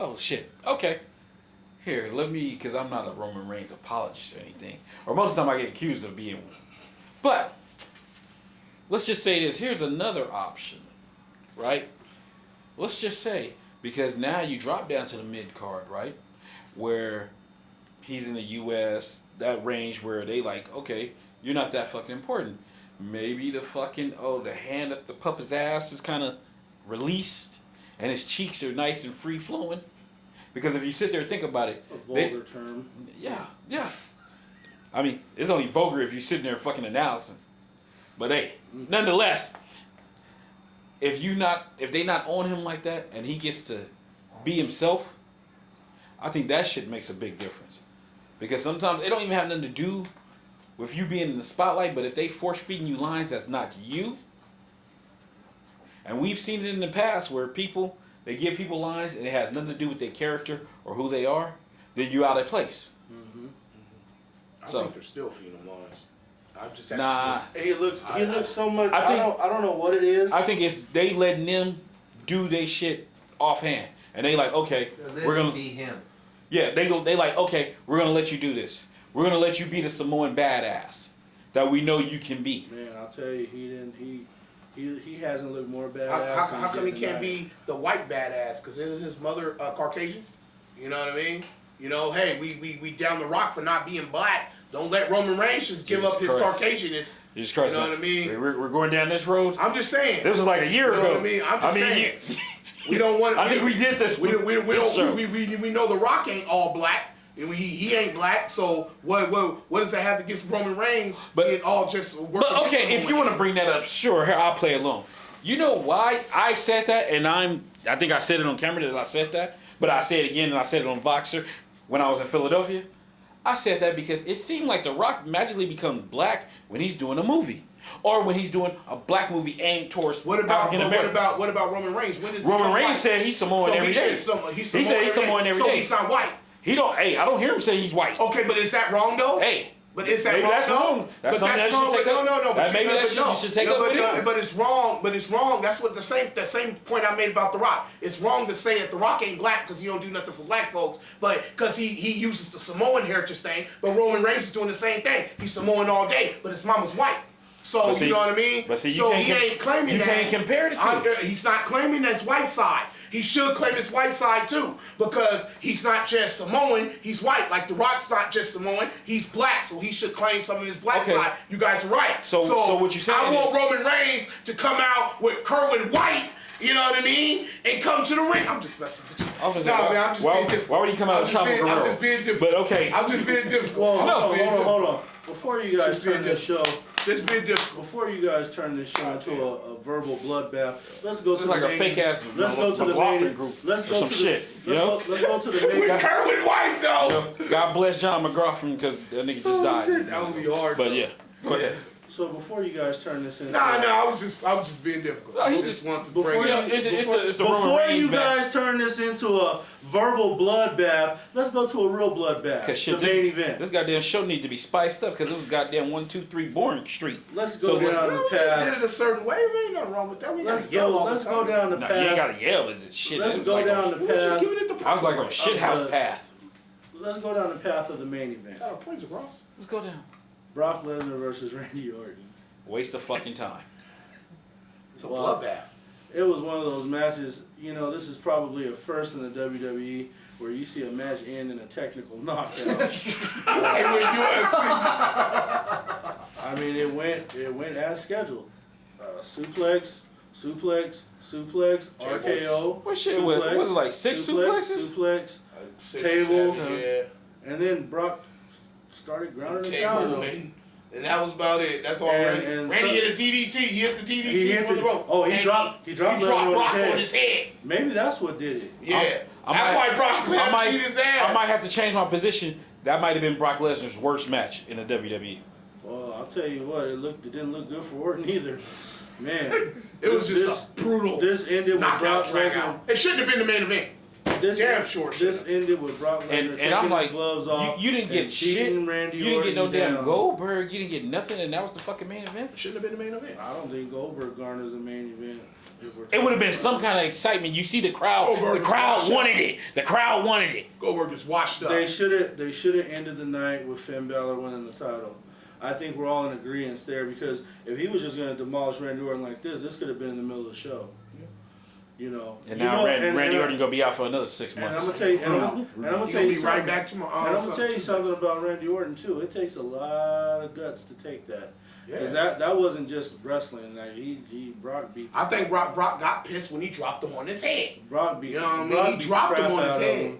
Oh shit. Okay. Here, let me, because I'm not a Roman Reigns apologist or anything, or most of the time I get accused of being one. But let's just say this. Here's another option, right? Let's just say, because now you drop down to the mid card, right, where he's in the U.S. that range where they like, okay, you're not that fucking important. Maybe the fucking the hand up the puppet's ass is kind of released, and his cheeks are nice and free flowing. Because if you sit there and think about it, A vulgar term. Yeah. I mean, it's only vulgar if you're sitting there fucking announcing. But hey, nonetheless, if they not on him like that and he gets to be himself, I think that shit makes a big difference. Because sometimes it don't even have nothing to do with you being in the spotlight, but if they force feeding you lines that's not you, and we've seen it in the past where they give people lines and it has nothing to do with their character or who they are, then you out of place. I think they're still feeding him lines. He looks so much. I don't know what it is. I think it's they letting them do their shit offhand, and they like, okay, we're gonna be him. Yeah, they like, okay, we're gonna let you do this. We're gonna let you be the Samoan badass that we know you can be. Man, I'll tell you, he hasn't looked more badass. How come he can't be the white badass? Because isn't his mother Caucasian? You know what I mean? You know, hey, we down the rock for not being black. Don't let Roman Reigns just give up his Caucasianness. Jesus Christ. You know what I mean? We're going down this road. I'm just saying. This was like a year ago. You know what I mean? I'm just saying. We don't want. I think we did this. We know the Rock ain't all black. And he ain't black. So what does that have against Roman Reigns? But it all just work. But okay, if you want to bring that up, sure. Here, I'll play along. You know why I said that, and I think I said it on camera that I said that, but I say it again, and I said it on Voxer when I was in Philadelphia. I said that because it seemed like The Rock magically becomes black when he's doing a movie, or when he's doing a black movie aimed towards African Americans. What about Roman Reigns? When does Roman Reigns said he's Samoan every day. He said he's Samoan every day. So he's not white. He don't. Hey, I don't hear him say he's white. Okay, but is that wrong though? Hey. But is that maybe wrong? That's wrong. That's something that wrong. You should take up. No. Maybe that you should take up with him. But it's wrong. But it's wrong. That's what the same point I made about The Rock. It's wrong to say that The Rock ain't black because he don't do nothing for black folks. But because he uses the Samoan heritage thing. But Roman Reigns is doing the same thing. He's Samoan all day, but his mama's white. So you know what I mean? But see, so he ain't claiming you that. You can't compare the two. He's not claiming that's white side. He should claim his white side too, because he's not just Samoan, he's white. Like The Rock's not just Samoan, he's black, so he should claim some of his black side. You guys are right. So what you saying? I want Roman Reigns to come out with Kerwin White, you know what I mean, and come to the ring. I'm just messing with you. I'm just being difficult. Why would he come out with Chavo Guerrero? I'm just being difficult. But okay. I'm just being difficult. Hold on. Before you guys turn this show. Just being difficult. Before you guys turn this show into a verbal bloodbath, let's go to the like main. A fake ass. Let's go to the main group. Let's go to shit. Let's go to the main. With Kerwin White though. God bless John McGraw because that nigga just died. That would be hard. But yeah, go ahead. So before you guys turn this into I was just being difficult. No, he I just wanted to before bring it you- up. It's a Roman before Reigns you match. guys turn this into a verbal bloodbath, let's go to a real bloodbath. Cause shit, The main event. This goddamn show need to be spiced up because it was goddamn 1, 2, 3 boring street. Let's go down We the just did path. it a certain way. There ain't nothing wrong with that. We Let's gotta yell all the let's time. go down the No, you ain't path. gotta yell at this shit. Let's That was go like down a, the We was just path. giving it the I was like proper on a way. shithouse path. Let's go down the path of the main event. Got a point across. Let's go down. Brock Lesnar versus Randy Orton. Waste of fucking time. It's a Wow. bloodbath. It was one of those matches, you know, this is probably a first in the WWE where you see a match end in a technical knockout. Hey, when UFC. I mean, it went as scheduled. Suplex, RKO. What shit was it? Was it like 6 suplexes? Suplex, Six, Table. seven, yeah. and then Brock started grounding it down. Table, though. and that was about it. That's all. And Randy hit a DDT. He hit the He DDT hit from the- the rope. oh, he And dropped Brock Lesnar on his head. Maybe that's what did it. Yeah, I that's might- why Brock beat his ass. I might have to change my position. That might have been Brock Lesnar's worst match in the WWE. Well, I'll tell you what, it didn't look good for Orton either. Man, It was just a brutal This ended with Brock knockout, drag Lesnar. out. It shouldn't have been the main event. Damn sure This should've. ended with Brock Lesnar And taking I'm his like, gloves off. you didn't get and shit. beating Randy You didn't get no Orton damn down. Goldberg. You didn't get nothing, and that was the fucking main event. It shouldn't have been the main event. I don't think Goldberg garners the main event. It would have been some kind of excitement. You see the crowd. Goldberg The crowd was wanted it. The crowd wanted it. Goldberg is washed up. They should have ended the night with Finn Balor winning the title. I think we're all in agreement there because if he was just going to demolish Randy Orton like this could have been in the middle of the show. You know. And now Randy Orton gonna be out for another 6 And I'm months. gonna tell you, and I'm gonna He's tell you be right something. back tomorrow. And I'm gonna tell you something about Randy Orton too. It takes a lot of guts to take that. Because that wasn't just wrestling. Like Brock beat. I think Brock got pissed when he dropped him on his head. Brock beat. You know what I mean? Brock He beat the dropped him crap on his out of head. him.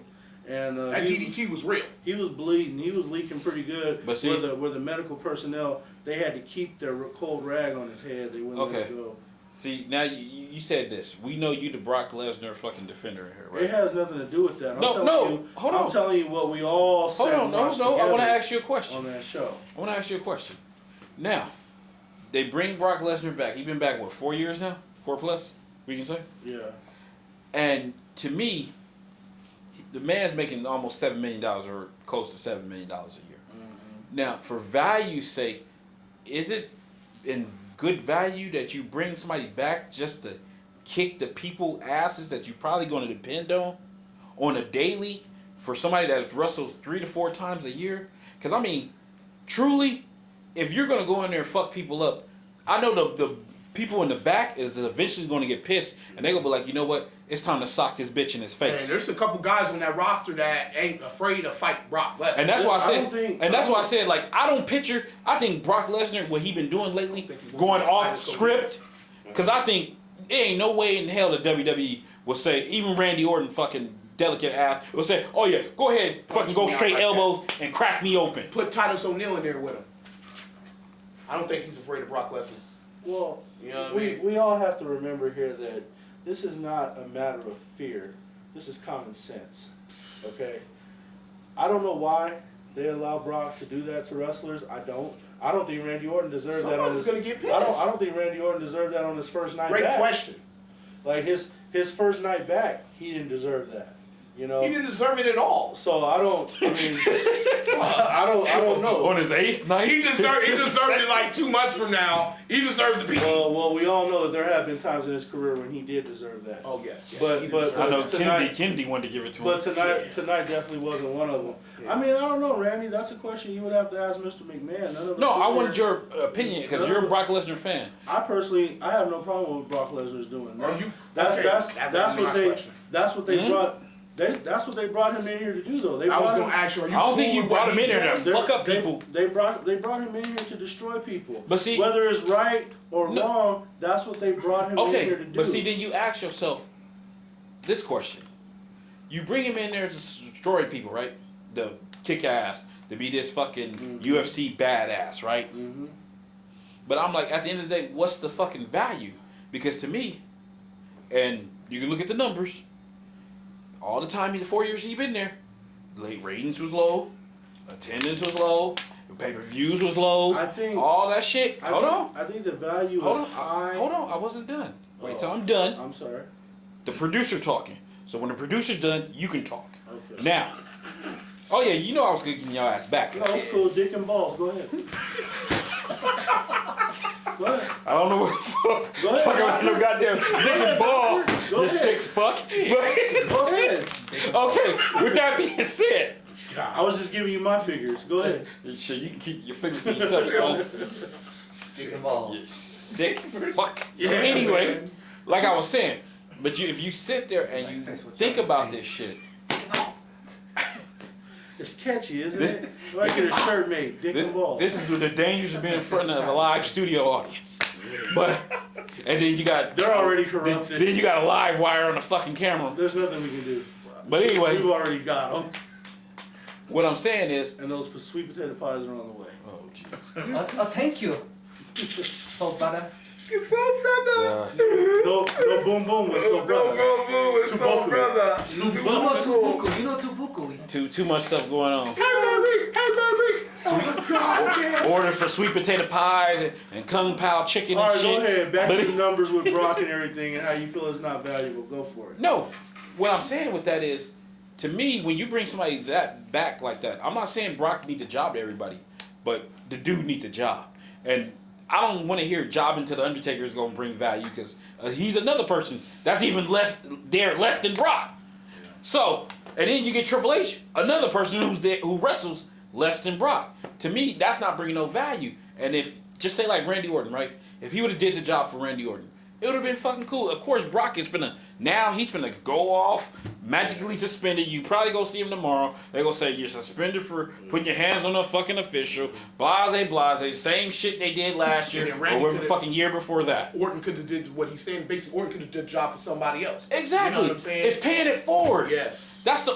And That DDT was real. he was bleeding. He was leaking pretty good. But see- where the medical personnel, they had to keep their cold rag on his head. They wouldn't let it go. See, now you said this. We know you the Brock Lesnar fucking defender in here, right? It has nothing to do with that. Hold I'm on. telling you what we all said. Hold on, no. I want to ask you a question. on that show. I want to ask you a question. Now, they bring Brock Lesnar back. He's been back, what, 4 years now? 4 plus, we can say? Yeah. And to me, the man's making almost $7 million or close to $7 million a year. Mm-hmm. Now, for value's sake, is it in good value that you bring somebody back just to kick the people asses that you're probably going to depend on a daily for somebody that's wrestled 3 to 4 times a year? Because, I mean, truly, if you're going to go in there and fuck people up, I know the people in the back is eventually going to get pissed, and they're going to be like, you know what? It's time to sock this bitch in his face. And there's a couple guys on that roster that ain't afraid to fight Brock Lesnar. And that's why I I don't said, think- and that's why I said, like, I think Brock Lesnar, what he been doing lately, going off script, because I think there ain't no way in hell the WWE will say, even Randy Orton fucking delicate ass will say, oh yeah, go ahead, fucking go straight elbows and crack me open. Put Titus O'Neil in there with him. I don't think he's afraid of Brock Lesnar. Well, You know what I mean? we all have to remember here that this is not a matter of fear. This is common sense. Okay? I don't know why they allow Brock to do that to wrestlers. I don't think Randy Orton deserves that on Someone's his gonna get pissed. I don't think Randy Orton deserved that on his first night Great back. question. Like his first night back, he didn't deserve that. You know? He didn't deserve it at all. So I don't know. On his 8th night? He deserved it like 2 months from now. He deserved to be. Well, we all know that there have been times in his career when he did deserve that. Oh yes. But- he but- deserved I it. know tonight- Kennedy wanted to give it to him. But tonight definitely wasn't one of them. Yeah. I mean, I don't know, Randy. That's a question you would have to ask Mr. McMahon. None of us No, I here- wanted your opinion because you're a Brock Lesnar fan. I personally, I have no problem with what Brock Lesnar's doing. Are you? That's okay, that's that that's was what my they question. that's what they Mhm. brought. That's what they brought him in here to do, though. They I was brought gonna him. ask you. Are you? I don't think cool you with brought what him in he's there doing? to fuck up people. They brought him in here to destroy people. But see- whether it's right or No. wrong, that's what they brought him in Okay, here to do. but see, then you ask yourself this question. You bring him in there to destroy people, right? To kick ass, to be this fucking UFC badass, right? Mm-hmm. But I'm like, at the end of the day, what's the fucking value? Because to me, and you can look at the numbers, all the time in the 4 years he been there, late ratings was low, attendance was low, Pay-per-views was low. I think all that shit. Hold on. I think the value Hold is on. high. Hold on. I wasn't done. Wait Oh, till I'm done. I'm sorry. The producer talking. So when the producer's done, you can talk. Okay. Now. Oh yeah, you know I was gonna get your ass back. No, it's cool. Dick and balls. Go ahead. Go ahead. I don't know what the Go ahead. fuck I no goddamn dick and ball. Go You ahead. sick fuck. Go ahead. Okay. With that being said, I was just giving you my figures. Go ahead. shit, you can keep your fingers to yourself, son. Dick and balls. You sick fuck. Yeah, Anyway, man. like I was saying, but if you sit there and you think about this shit. It's catchy, isn't it? Go ahead, get a shirt made. Dick and balls. This is the dangers of being in front of a live studio audience. But and then you got They're already corrupted. Then you got a live wire on the fucking camera. There's nothing we can do. But anyway, We've already got them. what I'm saying is, And those sweet potato pies are on the way. oh Jesus, Oh, thank you. So, brother. No boom boom with so brother. You know Tubuku. You know Tubuku. too much stuff going on. Orders for sweet potato pies and kung pao chicken All and right, shit. go ahead. Back But to the numbers with Brock and everything and how you feel it's not valuable. Go for it. No, what I'm saying with that is, to me, when you bring somebody that back like that, I'm not saying Brock need the job to everybody, but the dude need the job. And I don't want to hear jobbing to the Undertaker is going to bring value because he's another person that's even less than Brock. So, and then you get Triple H, another person who's there who wrestles less than Brock. To me, that's not bringing no value. And if just say like Randy Orton, right? If he would have did the job for Randy Orton, it would have been fucking cool. Of course, Brock is he's finna go off, magically suspended. You probably go see him tomorrow. They're gonna say you're suspended for putting your hands on a fucking official. Blase, same shit they did last year And Randy or the could've- fucking year before that. Orton could have did what he's saying. Basically, Orton could have did the job for somebody else. Exactly. You know what I'm saying? It's paying it forward. Yes. That's my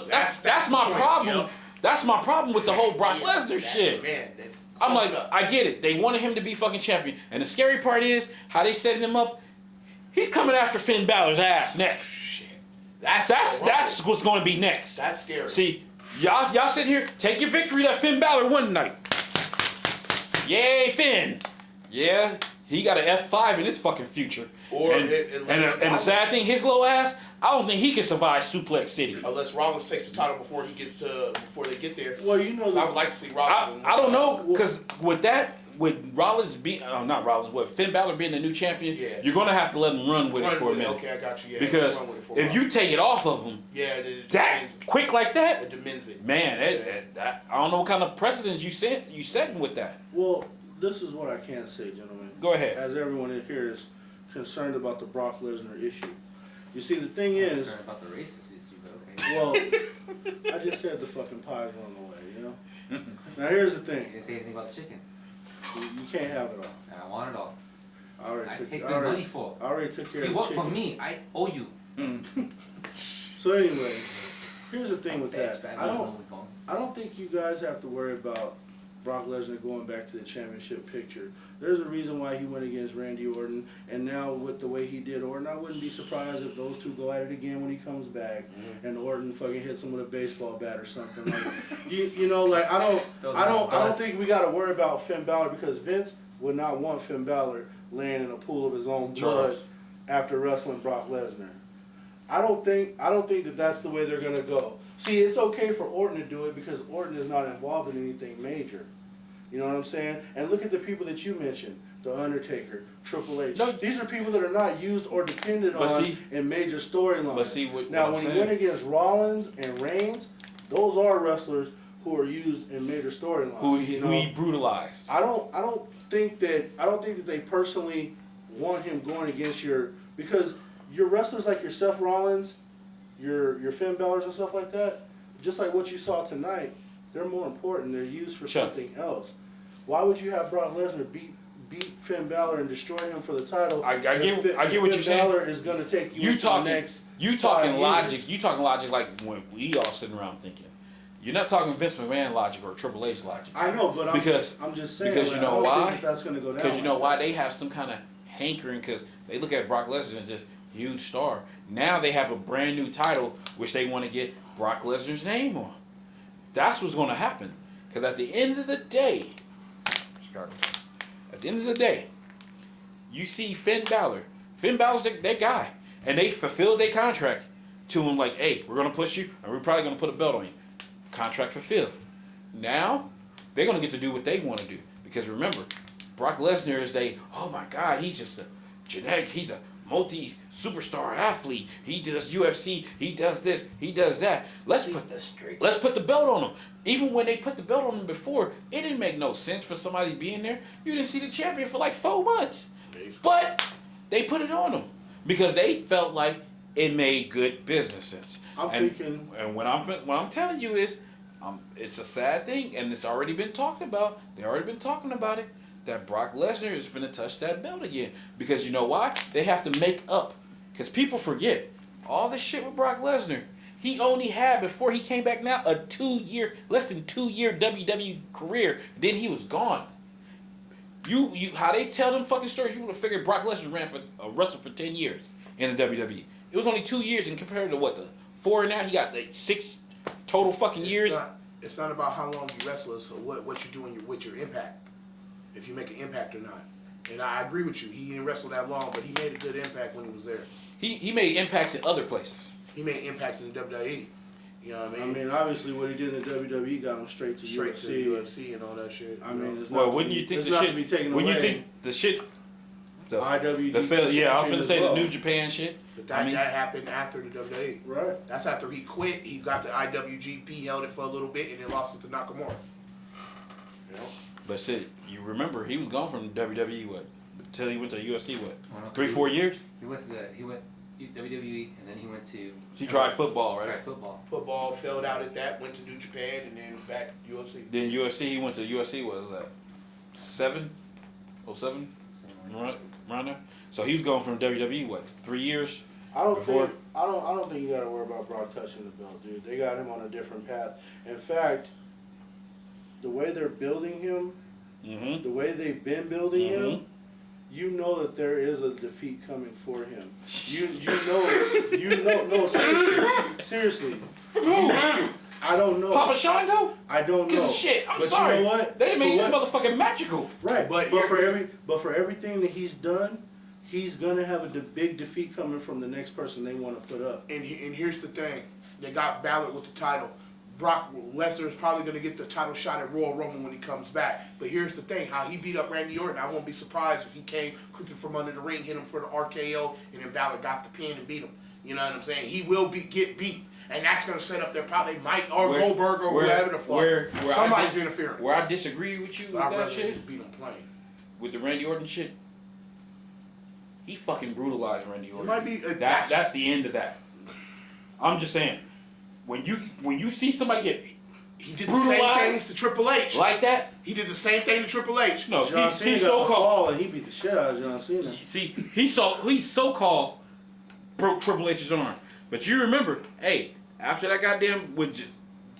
the point, problem. yep. That's my problem with the whole Brock Yes, Lesnar that- shit. Man, that's I'm like, up. I get it. They wanted him to be fucking champion. And the scary part is how they setting him up. He's coming after Finn Balor's ass next. Shit. That's what's going to be next. That's scary. See, y'all sit here, take your victory that Finn Balor won tonight. Yay, Finn. Yeah, he got an F5 in his fucking future. Or and the sad thing, his little ass, I don't think he can survive Suplex City. Unless Rollins takes the title before they get there. Well, you know, So I would like to see Rollins. I don't know, because with Rollins with Finn Balor being the new champion, Yeah. you're gonna have to let him run with it for a minute. Okay, I got you. Yeah, Because run with it for a if while. you take it off of him that quick like that, it demands it. man, I don't know what kind of precedents you setting with that. well, this is what I can say, gentlemen. Go ahead. As everyone in here is concerned about the Brock Lesnar issue. You see, the thing I'm is, concerned about the racist issue, but okay. well, I just said the fucking pies were on the way, you know? Now, here's the You thing. didn't say anything about the chicken. You can't have it all. And I want it all. I already I took, paid I good already, money for I already took care it. of You the work chicken. for me. I owe you. So anyway, here's the thing with that. I don't think you guys have to worry about Brock Lesnar going back to the championship picture. There's a reason why he went against Randy Orton, and now with the way he did Orton, I wouldn't be surprised if those two go at it again when he comes back, and Orton fucking hits him with a baseball bat or something. Like, you know, like I don't think we got to worry about Finn Balor because Vince would not want Finn Balor laying in a pool of his own blood after wrestling Brock Lesnar. I don't think that that's the way they're gonna go. See, it's okay for Orton to do it because Orton is not involved in anything major. You know what I'm saying? And look at the people that you mentioned. The Undertaker, Triple H. No. These are people that are not used or depended on in major storylines. But see, when he went against Rollins and Reigns, those are wrestlers who are used in major storylines. Who he brutalized. I don't think that they personally want him going against because your wrestlers like your Seth Rollins, your Finn Balor's and stuff like that, just like what you saw tonight, they're more important. They're used for something else. Why would you have Brock Lesnar beat Finn Balor and destroy him for the title? I get what you're saying. Finn Balor is going to take you into the next. You talking logic. You talking logic like when we all sitting around thinking. You're not talking Vince McMahon logic or Triple H logic. I know, but I'm just saying. Because you know I don't why? think that's going to go down. Because you know why? They have some kind of hankering because they look at Brock Lesnar as this huge star. Now they have a brand new title which they want to get Brock Lesnar's name on. That's what's going to happen. Because at the end of the day, At the end of the day, you see Finn Balor. Finn Balor's that guy. And they fulfilled their contract to him like, hey, we're going to push you, and we're probably going to put a belt on you. Contract fulfilled. Now, they're going to get to do what they want to do. Because remember, Brock Lesnar is oh my God, he's just a genetic, he's a multi-superstar athlete. He does UFC, he does this, he does that. Let's put the belt on him. Even when they put the belt on him before, it didn't make no sense for somebody being there. You didn't see the champion for like 4 months. But they put it on him because they felt like it made good business sense. And what I'm telling you is, it's a sad thing, and it's already been talked about. They already been talking about it. That Brock Lesnar is finna touch that belt again. Because you know why? They have to make up. Because people forget all this shit with Brock Lesnar. He only had, before he came back now, a less than 2 year WWE career. Then he was gone. How they tell them fucking stories, you would have figured Brock Lesnar wrestled for 10 years in the WWE. It was only 2 years, and compared to what, the 4 now, he got like 6 total fucking years. It's not about how long you wrestle, it's what you do with your impact. If you make an impact or not. And I agree with you. He didn't wrestle that long, but he made a good impact when he was there. He made impacts in other places. He made impacts in the WWE. You know what I mean? Obviously, what he did in the WWE got him straight to UFC and all that shit. Wouldn't you think the shit? When you think the shit, the IWGP? I was gonna say the New Japan shit. But that happened after the WWE. Right. That's after he quit. He got the IWGP, held it for a little bit, and then lost it to Nakamura. You know. But shit, you remember he was gone from WWE until he went to UFC 3-4 years. He went WWE, and then he went to. He tried football, right? Football failed out at that. Went to New Japan, and then back UFC. Then UFC, he went to UFC. What was that? 07? Around there. So he was going from WWE 3 years. I don't think you gotta worry about Brock touching the belt, dude. They got him on a different path. In fact, the way they're building him, the way they've been building him, you know that there is a defeat coming for him. You know. No, seriously. I don't know. Papa Shango? I don't know. Shit, I'm but sorry. You know what? They made this motherfucking magical. Right, but for everything that he's done, he's gonna have a big defeat coming from the next person they want to put up. And here's the thing: they got Balor with the title. Brock Lesnar is probably going to get the title shot at Royal Rumble when he comes back. But here's the thing, how he beat up Randy Orton, I won't be surprised if he came creeping from under the ring, hit him for the RKO, and then Balor got the pin and beat him. You know what I'm saying? He will get beat. And that's going to set up there probably Mike or Goldberg or whoever the fuck. Somebody's interfering. Where I disagree with you with that shit, beat him plain. With the Randy Orton shit, he fucking brutalized Randy Orton. It might be, that's the end of that. I'm just saying. When you see somebody get he did the same things to Triple H like that. He did the same thing to Triple H. No, John Cena got the fall and he beat the shit out of John Cena. See, he so-called broke Triple H's arm. But you remember, hey, after that goddamn with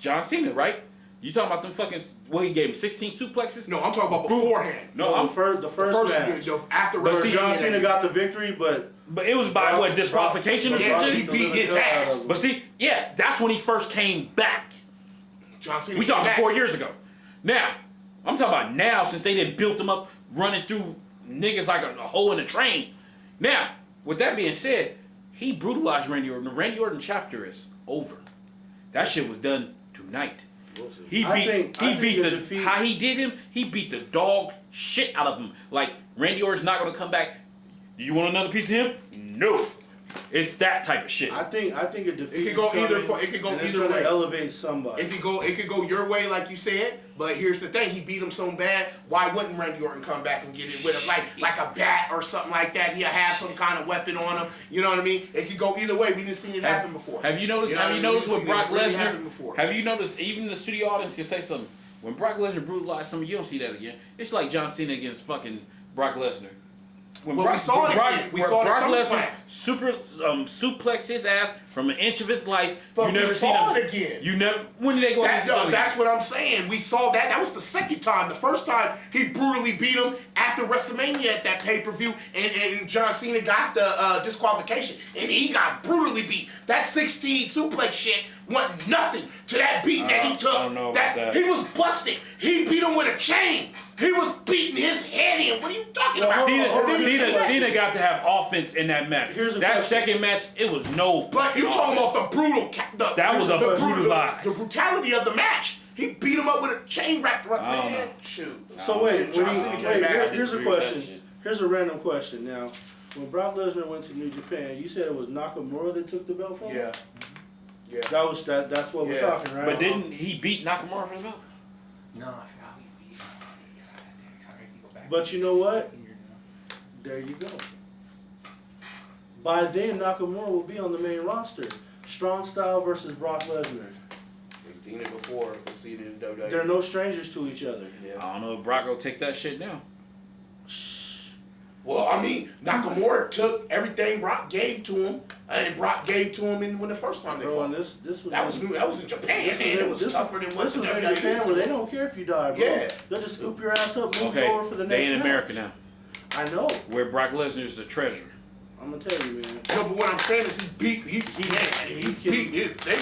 John Cena, right? You talking about them fucking he gave him 16 suplexes? No, I'm talking about beforehand. No, the first match. After John Cena got the victory, but it was by disqualification or something? He beat his ass. But see, that's when he first came back. John Cena. We talking 4 years ago. Now, I'm talking about now since they done built him up running through niggas like a hole in a train. Now, with that being said, he brutalized Randy Orton. The Randy Orton chapter is over. That shit was done tonight. He beat the dog shit out of him. Like, Randy Orton's not gonna come back. Do you want another piece of him? No. It's that type of shit. I think a defeat. It could go either way. Elevate somebody. It could go your way, like you said. But here's the thing: he beat him so bad. Why wouldn't Randy Orton come back and get it with him, like a bat or something like that? He'll have some kind of weapon on him. You know what I mean? It could go either way. We didn't see it happen before. Have you noticed? Have you noticed with Brock Lesnar? Have you noticed? Even the studio audience can say something. When Brock Lesnar brutalized somebody, you don't see that again. It's like John Cena against fucking Brock Lesnar. We saw it again. We saw Brock it Lesnar suplex his ass from an inch of his life. But you never saw it again. You never. When did they go? That's what I'm saying. We saw that. That was the second time. The first time he brutally beat him after WrestleMania at that pay-per-view, and John Cena got the disqualification, and he got brutally beat. That 16 suplex shit went nothing to that beat that he took. I don't know about that. He was busted. He beat him with a chain. He was beating his head in. What are you talking about? Cena got to have offense in that match. That second match, it was no. But you talking about the brutal. That was a brutalized. The brutality of the match. He beat him up with a chain wrapped around his head. Shoot. So here's a question. Here's a random question. Now, when Brock Lesnar went to New Japan, you said it was Nakamura that took the belt from him? Yeah. That's what we're talking, right? But didn't he beat Nakamura for the belt? No, I forgot we beat. But you know what? There you go. By then, Nakamura will be on the main roster. Strong Style versus Brock Lesnar. He's seen it before. He's seen it in WWE. They're no strangers to each other. Yeah. I don't know if Brock will take that shit now. Well, I mean, Nakamura took everything Brock gave to him, and Brock gave to him when the first time they fought. That was in Japan, and it was tougher than what this was in Japan, where they don't care if you die, bro. Yeah. They'll just scoop your ass up, move over for the next they in match. America now. I know. Where Brock Lesnar is the treasure. I'm gonna tell you, man. No, but what I'm saying is they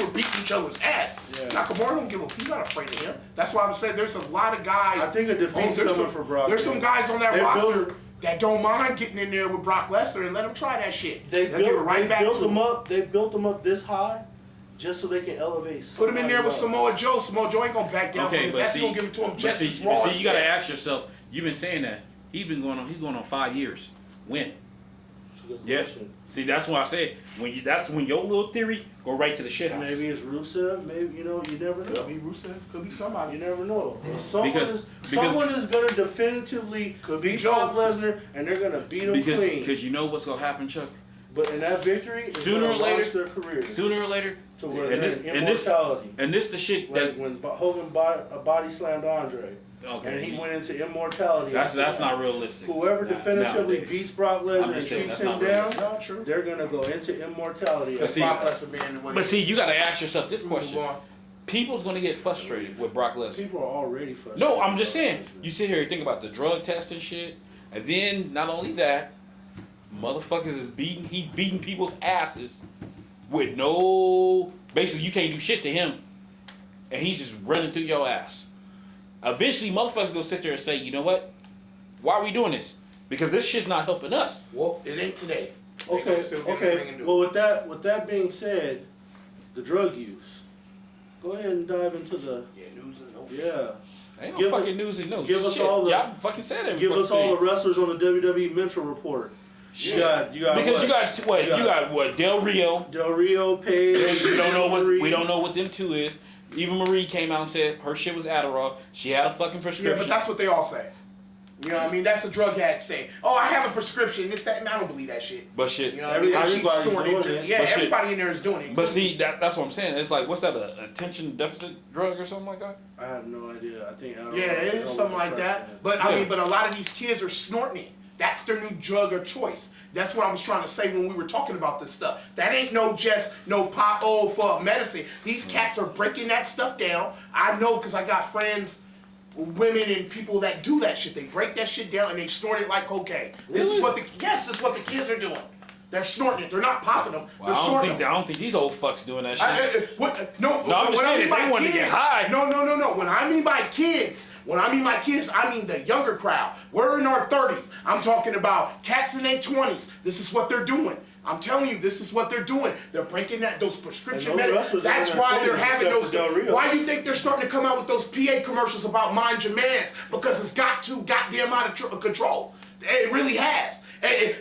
were beating each other's ass. Yeah. Nakamura don't give a. He's not afraid of him. That's why I'm saying there's a lot of guys. I think a defeat's coming for Brock. There's some guys on that roster that don't mind getting in there with Brock Lesnar and let him try that shit. They built him up this high just so they can elevate. Put him in there with Samoa Joe. Samoa Joe ain't gonna back down from his ass. He's gonna give it to him just as raw. See, you gotta ask yourself. You've been saying that he's going on 5 years. When? Yes. See, that's why I said that's when your little theory go right to the shit house. Maybe it's Rusev. Maybe you never know. Could be Rusev. Could be somebody. You never know. Someone is going to definitively beat Brock Lesnar, and they're going to beat him clean. Because you know what's going to happen, Chuck. But in that victory, it's sooner or later, their career. Sooner or later, to where immortality. And this the shit like when Hogan body slammed Andre. Okay. And he went into immortality. That's not realistic. Whoever definitively beats Brock Lesnar and keeps him down, true. they're gonna go into immortality. But see, you gotta ask yourself this question. People's gonna get frustrated with Brock Lesnar. People are already frustrated. No, I'm just saying. You sit here and think about the drug test and shit, and then not only that, motherfuckers is beating people's asses with no. Basically, you can't do shit to him, and he's just running through your ass. Eventually, motherfuckers gonna sit there and say, you know what? Why are we doing this? Because this shit's not helping us. Well, it ain't today. Okay. Well, with that being said, the drug use. Go ahead and dive into the news and notes. Yeah. Ain't no fucking news and notes. Give us all the. Y'all fucking said it. Give us all the wrestlers on the WWE Mental Report. You got because what? You got what? Del Rio, Paige. We don't know what them two is. Eva Marie came out and said her shit was Adderall. She had a fucking prescription. Yeah, but that's what they all say. You know what I mean? That's a drug addict saying, "Oh, I have a prescription." This, that, and I don't believe that shit. But shit, you know, everybody's doing it. Yeah, everybody shit. in there is doing it. But see, that's what I'm saying. It's like, what's that? A attention deficit drug or something like that? I have no idea. I think it's something like that. But I mean, but a lot of these kids are snorting it. That's their new drug of choice. That's what I was trying to say when we were talking about this stuff. That ain't no pop for medicine. These cats are breaking that stuff down. I know because I got friends, women and people that do that shit. They break that shit down and they snort it like cocaine. This is what the kids are doing. They're snorting it. They're not popping them. Well, I don't think these old fucks doing that shit. I'm just saying they want to get high. No. When I mean by kids, I mean the younger crowd. We're in our 30s. I'm talking about cats in their 20s. This is what they're doing. I'm telling you, this is what they're doing. They're breaking those prescription medicines. That's why they're having those. Why do you think they're starting to come out with those PA commercials about mind your mans? Because it's got too goddamn out of control. It really has.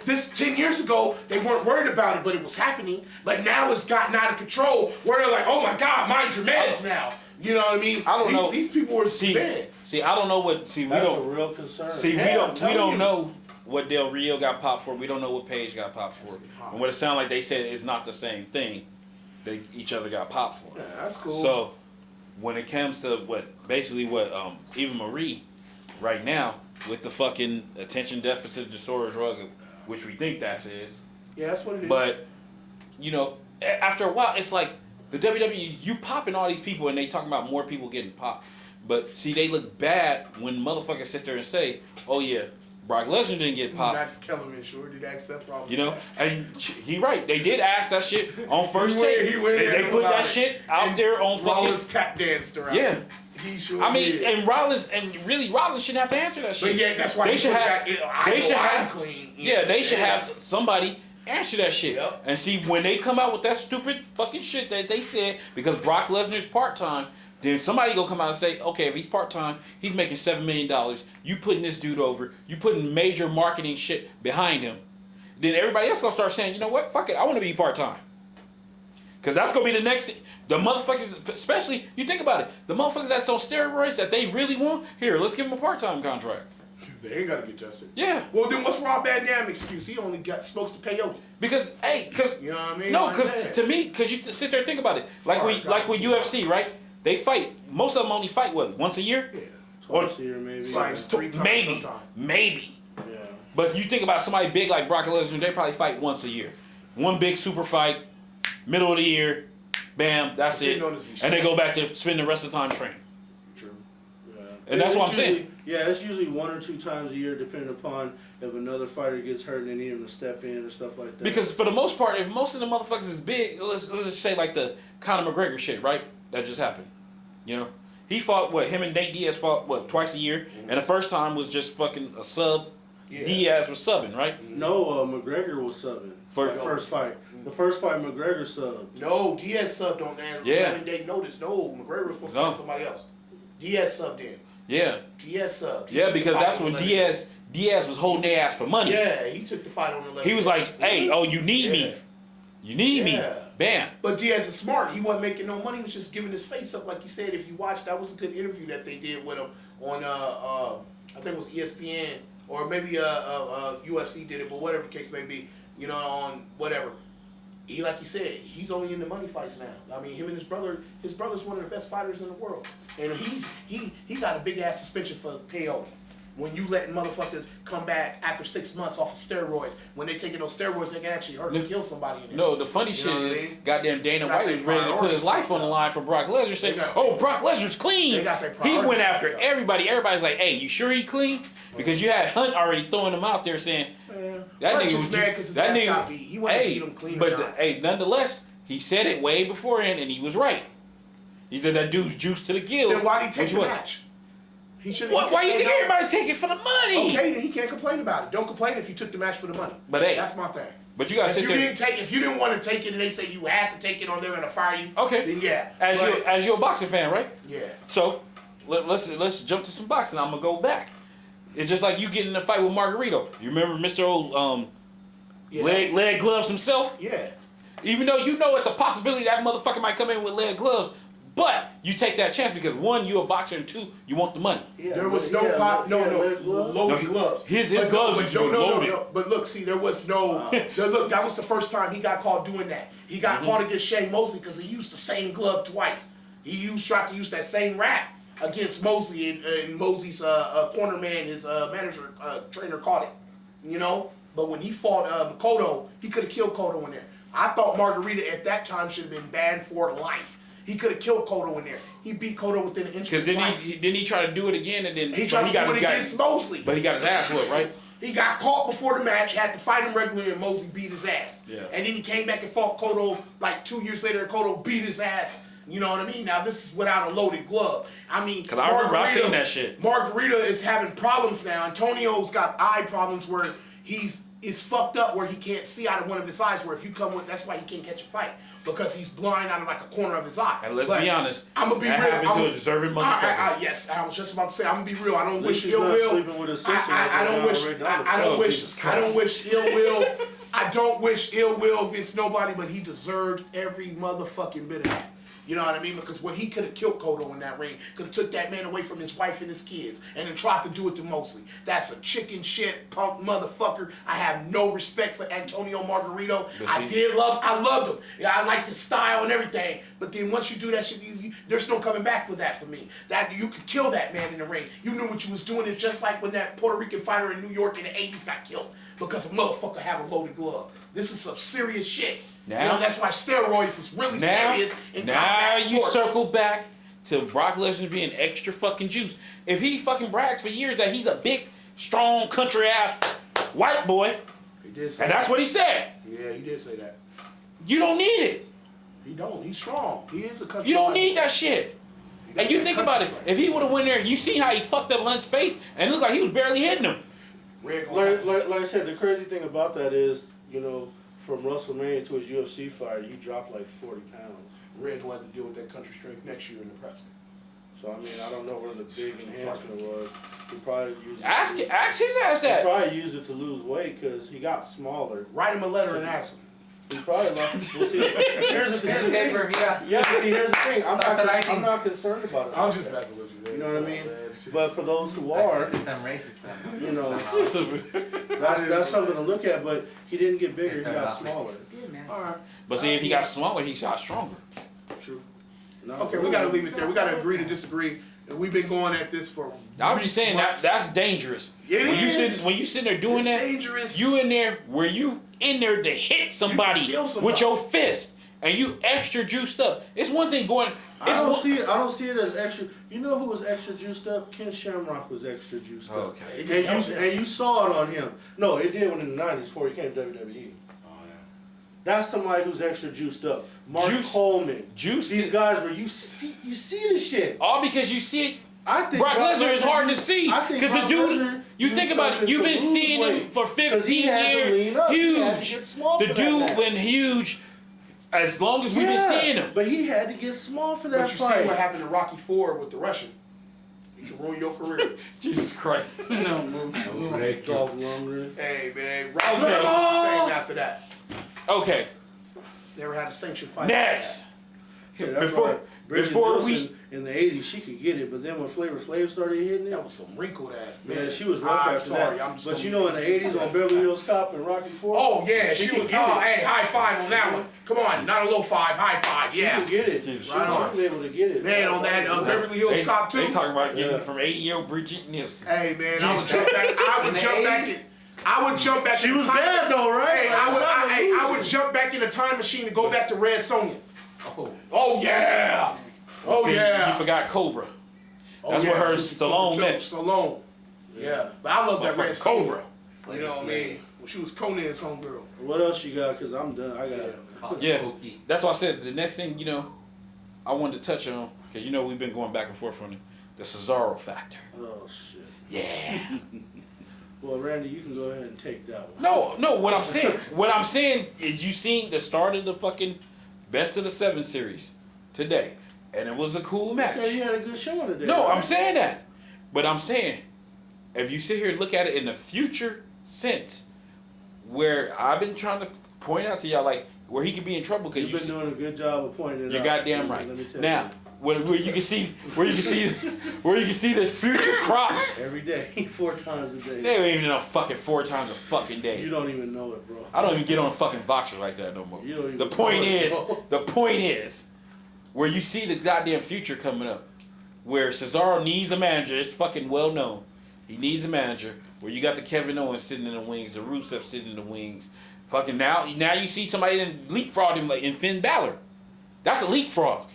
This 10 years ago, they weren't worried about it, but it was happening. But now it's gotten out of control where they're like, oh my God, mind your mans now. You know what I mean? I don't know. These people are bad. See, I don't know what. See, that's a real concern. See, we don't know what Del Rio got popped for. We don't know what Paige got popped for. And what it sounded like they said is not the same thing. They each other got popped for. Yeah, that's cool. So when it comes to what Eva Marie right now with the fucking attention deficit disorder drug, which we think that is. Yeah, that's what it is. But after a while, it's like the WWE. You popping all these people, and they talking about more people getting popped. But see, they look bad when motherfuckers sit there and say, "Oh yeah, Brock Lesnar didn't get popped." That's Kellerman sure did ask that problem. You know, and he right. They did ask that shit on first take. They put that shit out there on fucking. Wallace tap danced around. Yeah, He sure I mean, did. and Rollins shouldn't have to answer that shit. But yeah, that's why they he should put have. it back. They should have. Clean. Yeah, they should have somebody answer that shit. Yep. And see, when they come out with that stupid fucking shit that they said because Brock Lesnar's part time, then somebody gonna come out and say, okay, if he's part time, he's making $7 million. You putting this dude over. You putting major marketing shit behind him. Then everybody else gonna start saying, you know what? Fuck it, I want to be part time. Because that's gonna be the next thing. The motherfuckers, especially, you think about it, the motherfuckers that's on steroids that they really want, here, let's give them a part-time contract. They ain't gotta get tested. Yeah. Well, then what's Rob Van Dam excuse? He only smokes the peyote. Because, hey, you know what I mean? No, like because to me, because you sit there and think about it, like with UFC, right? They fight. Most of them only fight once a year. Yeah. Twice a year, maybe. Sometimes 3 times. Maybe. Yeah. But you think about somebody big like Brock Lesnar, they probably fight once a year. One big super fight, middle of the year, bam, that's it. And they go back to spend the rest of the time training. True. Yeah. And that's what I'm saying. Yeah, it's usually 1 or 2 times a year, depending upon if another fighter gets hurt and they need him to step in or stuff like that. Because for the most part, if most of the motherfuckers is big, let's just say like the Conor McGregor shit, right? That just happened. You know? He fought, him and Nate Diaz fought, twice a year? And the first time was just fucking a sub. Yeah. Diaz was subbing, right? No, McGregor was subbing. For the first fight. The first fight, McGregor subbed. No, Diaz subbed on that. Yeah. They noticed, no, McGregor was supposed to fight somebody else. Diaz subbed in. Yeah. Diaz subbed. Yeah, because that's when Diaz was holding their ass for money. Yeah, he took the fight on the left. He was like, hey, you need me. You need me. Bam. But Diaz is smart. He wasn't making no money. He was just giving his face up. Like he said, if you watch, that was a good interview that they did with him on, I think it was ESPN. Or maybe UFC did it, but whatever the case may be, you know, on whatever. He, like he said, he's only in the money fights now. I mean, him and his brother's one of the best fighters in the world. And he got a big ass suspension for peyote. When you letting motherfuckers come back after 6 months off of steroids, when they taking those steroids, they can actually hurt and kill somebody in there. No, the funny shit is, goddamn Dana White was ready to put his life on the line for Brock Lesnar. Saying, Brock Lesnar's clean. He went after everybody. Everybody's like, hey, you sure he clean? Because you had Hunt already throwing him out there saying, that nigga was mad because his ass got beat. He wanted to beat him clean. But nonetheless, he said it way beforehand, and he was right. He said that dude's juice to the gills. Then why did he take the match? He should. Why you think everybody take it for the money? Okay, then he can't complain about it. Don't complain if you took the match for the money. But hey, that's my thing. But you gotta sit there. If you didn't want to take it and they say you had to take it or they're gonna fire you. Okay. Then yeah. As you're a boxing fan, right? Yeah. So let's jump to some boxing. I'm gonna go back. It's just like you getting in a fight with Margarito. You remember Mr. Old leg gloves himself? Yeah. Even though you know it's a possibility that motherfucker might come in with leg gloves. But you take that chance because 1, you're a boxer, and 2, you want the money. Yeah, there was loaded gloves. His gloves were loaded. But look, see, there was no. Look, that was the first time he got caught doing that. He got caught against Shane Mosley because he used the same glove twice. He tried to use that same wrap against Mosley, and Mosley's corner man, his manager, trainer, caught it. You know, but when he fought Cotto, he could have killed Cotto in there. I thought Margarita at that time should have been banned for life. He could have killed Cotto in there. He beat Cotto within an inch of his life. Didn't he try to do it again? And then he tried to do it against Mosley. But he got his ass whooped, right? He got caught before the match, had to fight him regularly, and Mosley beat his ass. Yeah. And then he came back and fought Cotto like 2 years later, and Cotto beat his ass. You know what I mean? Now, this is without a loaded glove. I mean, because I remember I seen that shit. Margarita is having problems now. Antonio's got eye problems where it's fucked up where he can't see out of one of his eyes, where if you come with, that's why he can't catch a fight. Because he's blind out of like a corner of his eye. And let's be honest, I'm gonna be real. Happened to a deserving motherfucker. Yes, I was just about to say, I'm gonna be real. I don't wish ill will. I don't wish ill will. I don't wish ill will against nobody, but he deserved every motherfucking bit of that. You know what I mean? Because when he could have killed Cotto in that ring, could have took that man away from his wife and his kids, and then tried to do it to Mosley. That's a chicken shit punk motherfucker. I have no respect for Antonio Margarito. I loved him. Yeah, I liked his style and everything. But then once you do that shit, there's no coming back for that for me. That you could kill that man in the ring. You knew what you was doing. It's just like when that Puerto Rican fighter in New York in the 80s got killed because a motherfucker had a loaded glove. This is some serious shit. Now, you know, that's why steroids is really serious in combat sports. You circle back to Brock Lesnar being extra fucking juice. If he fucking brags for years that he's a big, strong, country ass white boy, he did say and that's what he said. Yeah, he did say that. You don't need it. He don't. He's strong. He is a country. You don't need that shit. And you think about it. If he would have went there, you see how he fucked up Hunt's face, and it looked like he was barely hitting him. Like I said, the crazy thing about that is, from WrestleMania to his UFC fight, he dropped like 40 pounds. Red will have to deal with that country strength next year in the press. So, I mean, I don't know where the big enhancement was. He probably used it. Ask his ass that. He probably used it to lose weight because he got smaller. Write him a letter and ask him. He probably lost. We'll see. Here's the thing. Yeah, see, here's the thing. I'm not concerned about it. I'm just messing with you, man. You know what I mean? But for those who are, I'm racist. that's something to look at. But he didn't get bigger; he got smaller. All right. But see, if he got smaller, he got stronger. True. Okay, we gotta leave it there. We gotta agree to disagree. And we've been going at this for. I was just saying that's dangerous. It is. When you sitting there doing that, dangerous. You in there to hit somebody with your fist, and you extra juiced up. It's one thing going. I don't see it as extra. You know who was extra juiced up? Ken Shamrock was extra juiced up. Okay. And you saw it on him. No, it did when in the 90s before he came to WWE. That's somebody who's extra juiced up. Mark Coleman. These guys where you see the shit. All because you see it. I think Brock Lesnar is hard to see. Because the dude, you think about it, you've been seeing him for 15 years. Huge. The dude went huge as long as we've been seeing him. But he had to get small for that fight. But you see what happened to Rocky IV with the Russian. You can ruin your career. Jesus Christ. Hey, man. Rocky was the same after that. Okay. Never had a sanctioned fight. Next. Before we in the 80s, she could get it, but then when Flavor Flav started hitting it, that was some wrinkled ass. Man, she was rough after that. But in the 80s on Beverly Hills Cop and Rocky IV. Oh yeah, she was. Hey, high five on that one. Come on, not a low five, high five. Yeah, she could get it. She was able to get it. Man, on that Beverly Hills Cop too. They talking about getting it from 80-year-old Bridget Nielsen. Hey man, I would jump back. I would jump back. She was bad though, right? Hey, I would jump back in a time machine to go back to Red Sonja. Oh yeah. Oh yeah. You forgot Cobra. That's what her Stallone met. Stallone. Yeah. But I love that Red Cobra. You know what I mean? Well, she was Conan's homegirl. What else you got? Because I'm done. I got it. Yeah. That's why I said the next thing, I wanted to touch on, because we've been going back and forth on the Cesaro factor. Oh shit. Yeah. Well, Randy, you can go ahead and take that one. No, what I'm saying is you seen the start of the fucking Best of the 7 series today, and it was a cool match. You said you had a good show today. No, right? I'm saying that, but I'm saying if you sit here and look at it in the future sense, where I've been trying to point out to y'all, like where he could be in trouble because you've been doing a good job of pointing it out. You're goddamn right. Now, where you can see this future crop every day, 4 times a day. They don't even know fucking 4 times a fucking day. You don't even know it, bro. I don't even get on fucking Voxer like that no more. The point is, where you see the goddamn future coming up, where Cesaro needs a manager. It's fucking well known. He needs a manager. Where you got the Kevin Owens sitting in the wings, the Rusev sitting in the wings. Fucking now you see somebody that leapfrogged him like in Finn Balor. That's a leapfrog.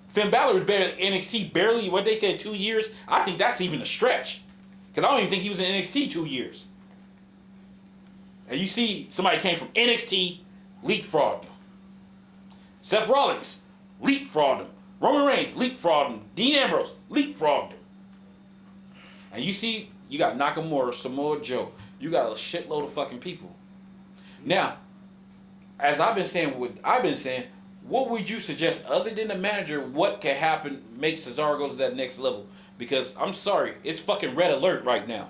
Finn Balor was barely, what they said, 2 years. I think that's even a stretch. Because I don't even think he was in NXT 2 years. And you see somebody came from NXT, leapfrogged him. Seth Rollins, leapfrogged him. Roman Reigns, leapfrogged him. Dean Ambrose, leapfrogged him. And you see, you got Nakamura, Samoa Joe. You got a shitload of fucking people. Now, as I've been saying, what would you suggest, other than the manager, what can happen, make Cesaro go to that next level? Because, I'm sorry, it's fucking red alert right now.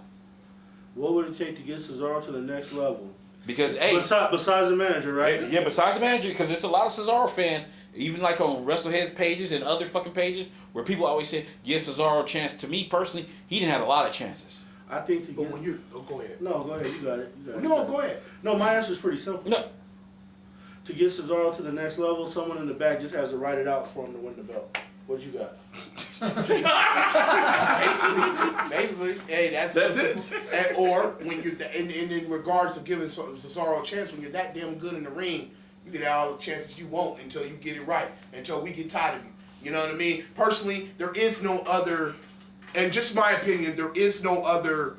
What would it take to get Cesaro to the next level? Because, hey... Besides the manager, right? Yeah, besides the manager, because there's a lot of Cesaro fans, even like on Wrestleheads pages and other fucking pages, where people always say, give Cesaro a chance. To me, personally, he didn't have a lot of chances. I think to but get... when you... Oh, go ahead. No, go ahead. You got it. Go ahead. No, my answer is pretty simple. No. To get Cesaro to the next level, someone in the back just has to write it out for him to win the belt. What you got? basically, hey, that's it. Or when you're in regards to giving Cesaro a chance, when you're that damn good in the ring, you get all the chances you want until you get it right, until we get tired of you. You know what I mean? Personally, there is no other, and just my opinion, there is no other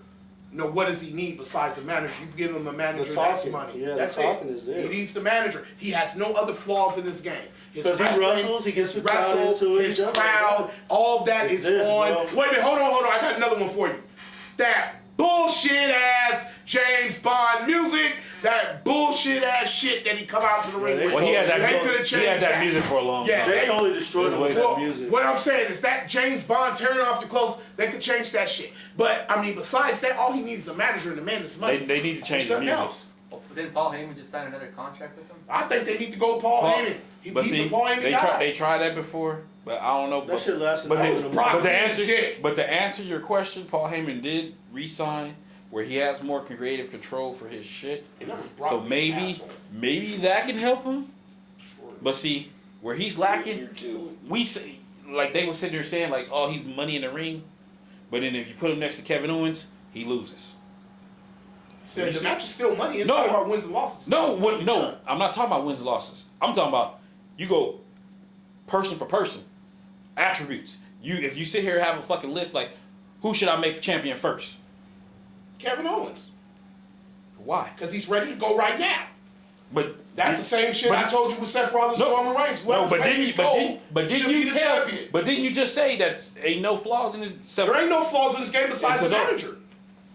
what does he need besides a manager? You give him a manager, that's money. Yeah, that's the talking it. is there. He needs the manager. He has no other flaws in this game. Because he wrestles, he gets the crowd into it. His crowd, all that is on. Bro. Wait a minute, hold on. I got another one for you. That bullshit ass James Bond music, that bullshit ass shit that he come out to the ring with. Well, he had that music for a long time. They totally destroyed the way that music. What I'm saying is that James Bond tearing off the clothes, they could change that shit. But, I mean, besides that, all he needs is a manager and the man is money. They need to change the music. Else. Well, didn't Paul Heyman just sign another contract with him? I think they need to go Paul Heyman. He's a Paul Heyman guy. They tried that before, but I don't know. That shit lasted. But to answer your question, Paul Heyman did re-sign where he has more creative control for his shit. So maybe that can help him. But see, where he's lacking, we say, like they were sitting there saying like, oh, he's money in the ring. But then if you put him next to Kevin Owens, he loses. So the match is still money. It's talking about wins and losses. No, I'm not talking about wins and losses. I'm talking about you go person for person, attributes. If you sit here and have a fucking list like, who should I make the champion first? Kevin Owens. Why? Because he's ready to go right now. But that's the same shit I told you with Seth Rollins and Roman Reigns. No, but didn't you just say that ain't no flaws in this? There ain't no flaws in this game besides the manager.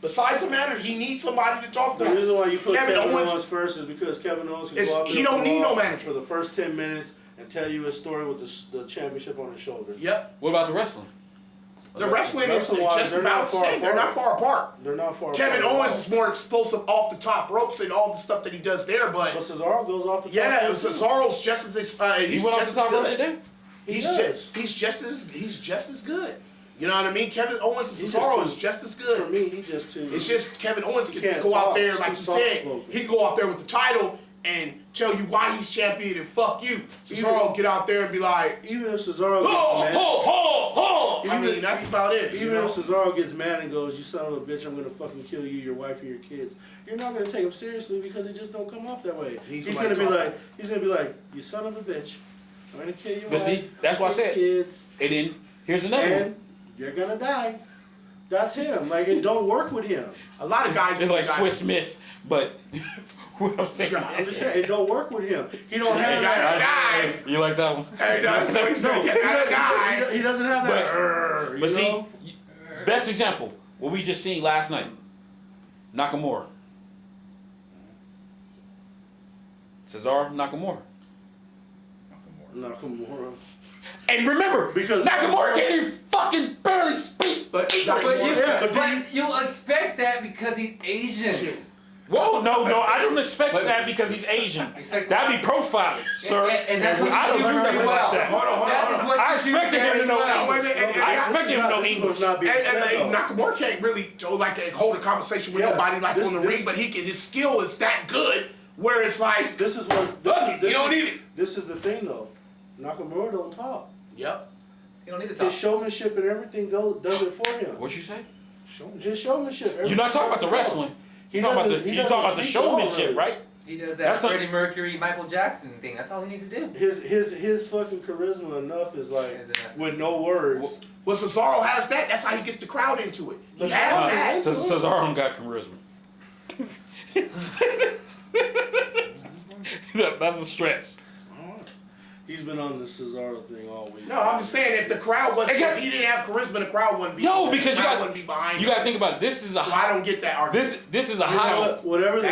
Besides the manager, he needs somebody to talk to. The reason why you put Kevin Owens first is because Kevin Owens can go out there. He don't need no manager for the first 10 minutes and tell you a story with the championship on his shoulders. Yep. What about the wrestling? The wrestling is just about the same. They're not far apart. They're not far apart. Kevin Owens is more explosive off the top ropes and all the stuff that he does there, but Cesaro goes off the top. Yeah, Cesaro's just as he went off the top ropes today. He's just as good. You know what I mean? Kevin Owens and Cesaro is just as good. For me, he's just too. It's just Kevin Owens can go out there, like you said, he can go out there with the title and tell you why he's champion and fuck you. Cesaro get out there and be like, even if Cesaro gets mad, I mean, that's about it. Even if Cesaro gets mad and goes, "You son of a bitch, I'm gonna fucking kill you, your wife, and your kids," you're not gonna take him seriously because it just don't come off that way. He's gonna be like, "You son of a bitch, I'm gonna kill your wife." See, that's what I said. Kids. And then here's another one. You're gonna die. That's him. Like, it don't work with him. A lot of guys. It's like Swiss Miss, but what I'm saying. I'm just saying, it don't work with him. He don't have that. You like that one? Hey, that's what he said. He doesn't have that. But see, best example, what we just seen last night, Nakamura. Cesaro, Nakamura. And remember, because Nakamura can't even fucking barely speak. But you expect that because he's Asian. Whoa, no, I don't expect that because he's Asian. That'd be profiling, sir. And that's what I don't do really well. Hold on. I expected him to know English. I expected him to know English. And Nakamura can't really hold a conversation with nobody like on the ring, but his skill is that good where it's like, you don't need it. This is the thing though. Nakamura don't talk. Yep. You don't need to talk. His showmanship and everything does it for him. What'd you say? His showmanship. You're not talking about the wrestling. You're talking about the showmanship, right? He does that Freddie Mercury, Michael Jackson thing. That's all he needs to do. His fucking charisma enough is like with no words. Well, Cesaro has that. That's how he gets the crowd into it. He has that. Cesaro don't got charisma. That's a stretch. He's been on the Cesaro thing all week. No, I'm just saying if the crowd wasn't, if he didn't have charisma, the crowd wouldn't be. No, because wouldn't be behind. You got to think about it. This is a. So I don't get that argument. This is a high. Whatever the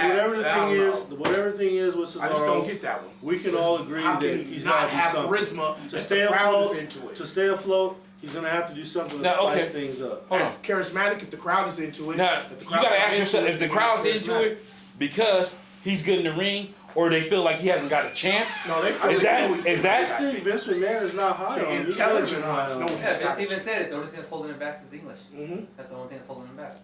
thing is with Cesaro, I just don't get that one. We can all agree that he's not got to have do charisma to stay afloat. To stay afloat, he's gonna have to do something to spice things up. That's charismatic if the crowd is into it. Now you got to ask yourself if the crowd's into it because he's good in the ring. Or they feel like he hasn't got a chance. No, they feel is that Vince McMahon is not high on him. Intelligent ones. No, Vince even said it. The only thing that's holding him back is English. That's the only thing that's holding him back.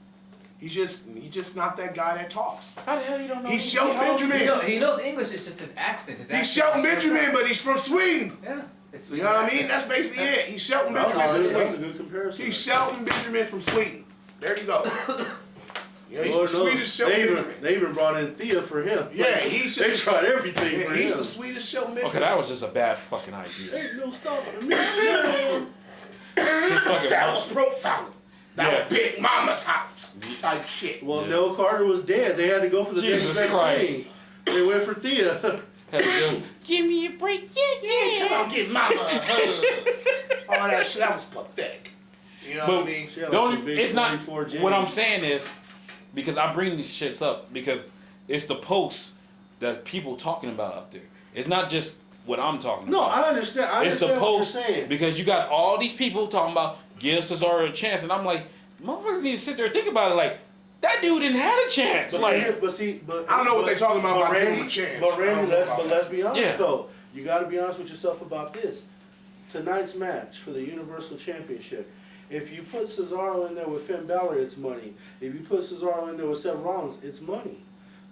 He's just not that guy that talks. How the hell you don't know? He's Shelton Benjamin. He knows English. It's just his accent. He's Shelton Benjamin, but he's from Sweden. Yeah. You know what I mean? That's basically it. He's Shelton Benjamin from Sweden. That's a good comparison. He's Shelton Benjamin from Sweden. There you go. Yeah, he's the Swedish Shelton Benjamin. They even brought in Thea for him. Yeah, he's just. They tried everything for him. He's the Swedish Shelton Benjamin. Okay, that was just a bad fucking idea. Ain't no stopping me. That was profound. That was Big Mama's house. type shit. Well, Noah Carter was dead. They had to go for the Jesus next Christ. thing. They went for Thea. Had to go, give me a break. Yeah, come on, give mama a hug. All that shit, that was pathetic. You know what I mean? She had The like only- some big it's not 44 J's. what I'm saying is because I bring these shits up because it's the posts that people talking about up there. It's not just what I'm talking No, about. I understand. I It's the understand what you're post saying. because you got all these people talking about give Cesaro a chance, and I'm like, motherfuckers need to sit there and think about it. Like that dude didn't have a chance. But Like, I don't know what they're talking about. But Randy, Randy, but let's be honest Yeah. though. You got to be honest with yourself about this. Tonight's match for the Universal Championship. If you put Cesaro in there with Finn Balor, it's money. If you put Cesaro in there with Seth Rollins, it's money.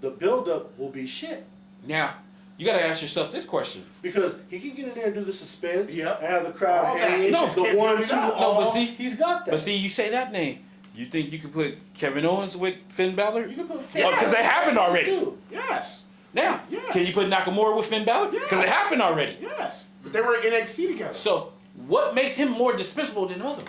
The build-up will be shit. now you got to ask yourself this question. Because he can get in there and do the suspense Yep. and have the crowd All that. hanging. He just The can't 1, build it 2, up. No, but all. see- He's got that. But see, you say that name. You think you could put Kevin Owens with Finn Balor? You can put Oh, because it happened already. too. yes, Now, Yes. can you put Nakamura with Finn Balor? Because it Yes. happened already. yes. But they were in NXT together. So, what makes him more dispensable than others?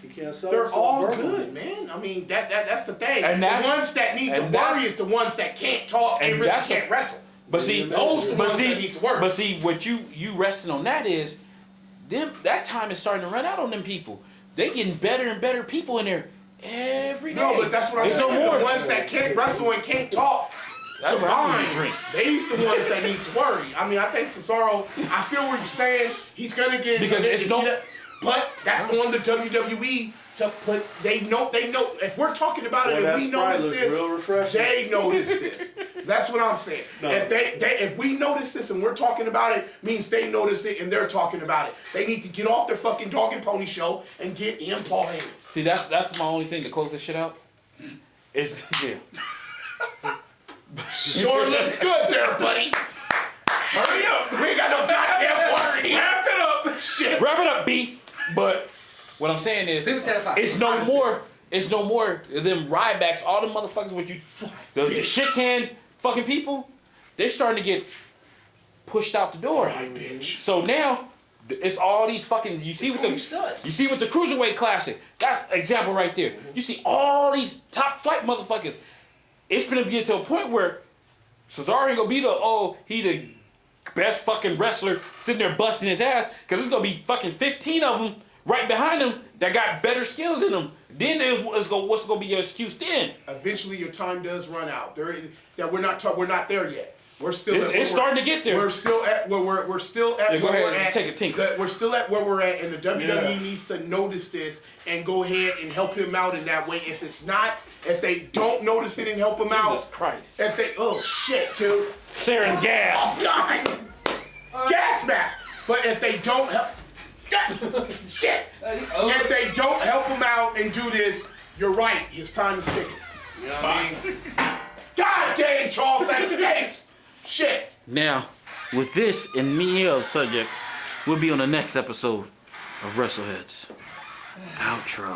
He can't sell They're himself all verbally. good, man. I mean, that's the thing. And the that's- ones that need to and worry that's- is the ones that can't talk and and really that's can't wrestle. But see, Those the but ones see, that need to work. but see, what you resting on that is, them that time is starting to run out on them people. They getting better and better people in there every day. No, but that's what I'm It's saying. no more. The ones that can't wrestle and can't talk, That's combined, where I'm drinks. they's the ones that need to worry. I mean, I think Cesaro, I feel what you're saying. He's gonna get Because it's if no- he does- but that's on the WWE to put. They know. If we're talking about Well, it that and we Sprite notice looks this, real refreshing. they notice this. That's what I'm saying. No. If we notice this and we're talking about it, means they notice it and they're talking about it. They need to get off their fucking dog and pony show and get in Paul Heyman. See, that's my only thing to close this shit out. Is yeah. Sure looks good there, buddy. Hurry up. We ain't got no goddamn water in here. Wrap it up. Shit. Wrap it up, B. But what I'm saying is, Leave it to the it's no more. It's no more of them Rybacks. All the motherfuckers with you, the shit can fucking people. They're starting to get pushed out the door. Right, bitch. So now it's all these fucking. You see It's what the all these studs. you see with the Cruiserweight Classic. That example right there. You see all these top flight motherfuckers. It's gonna be to a point where Cesaro ain't gonna be he the best fucking wrestler sitting there busting his ass, because there's gonna be fucking 15 of them right behind him that got better skills in them. Then what's gonna be your excuse then? Eventually, your time does run out. We're not there yet. We're still. It's starting to get there. We're still at where we're still at Yeah, go where ahead we're and at. take a tinkle. We're still at where we're at, and the WWE Yeah. needs to notice this and go ahead and help him out in that way. If they don't notice it and help him out, Jesus Christ. if they shit, dude. Sarin gas. Oh God! Gas mask. But if they don't help, shit. If they don't help him out and do this, you're right. His time is ticking. You know what I mean? God dang, Charles, that stinks. Shit. Now, with this and many other subjects, we'll be on the next episode of Wrestleheads. Outro.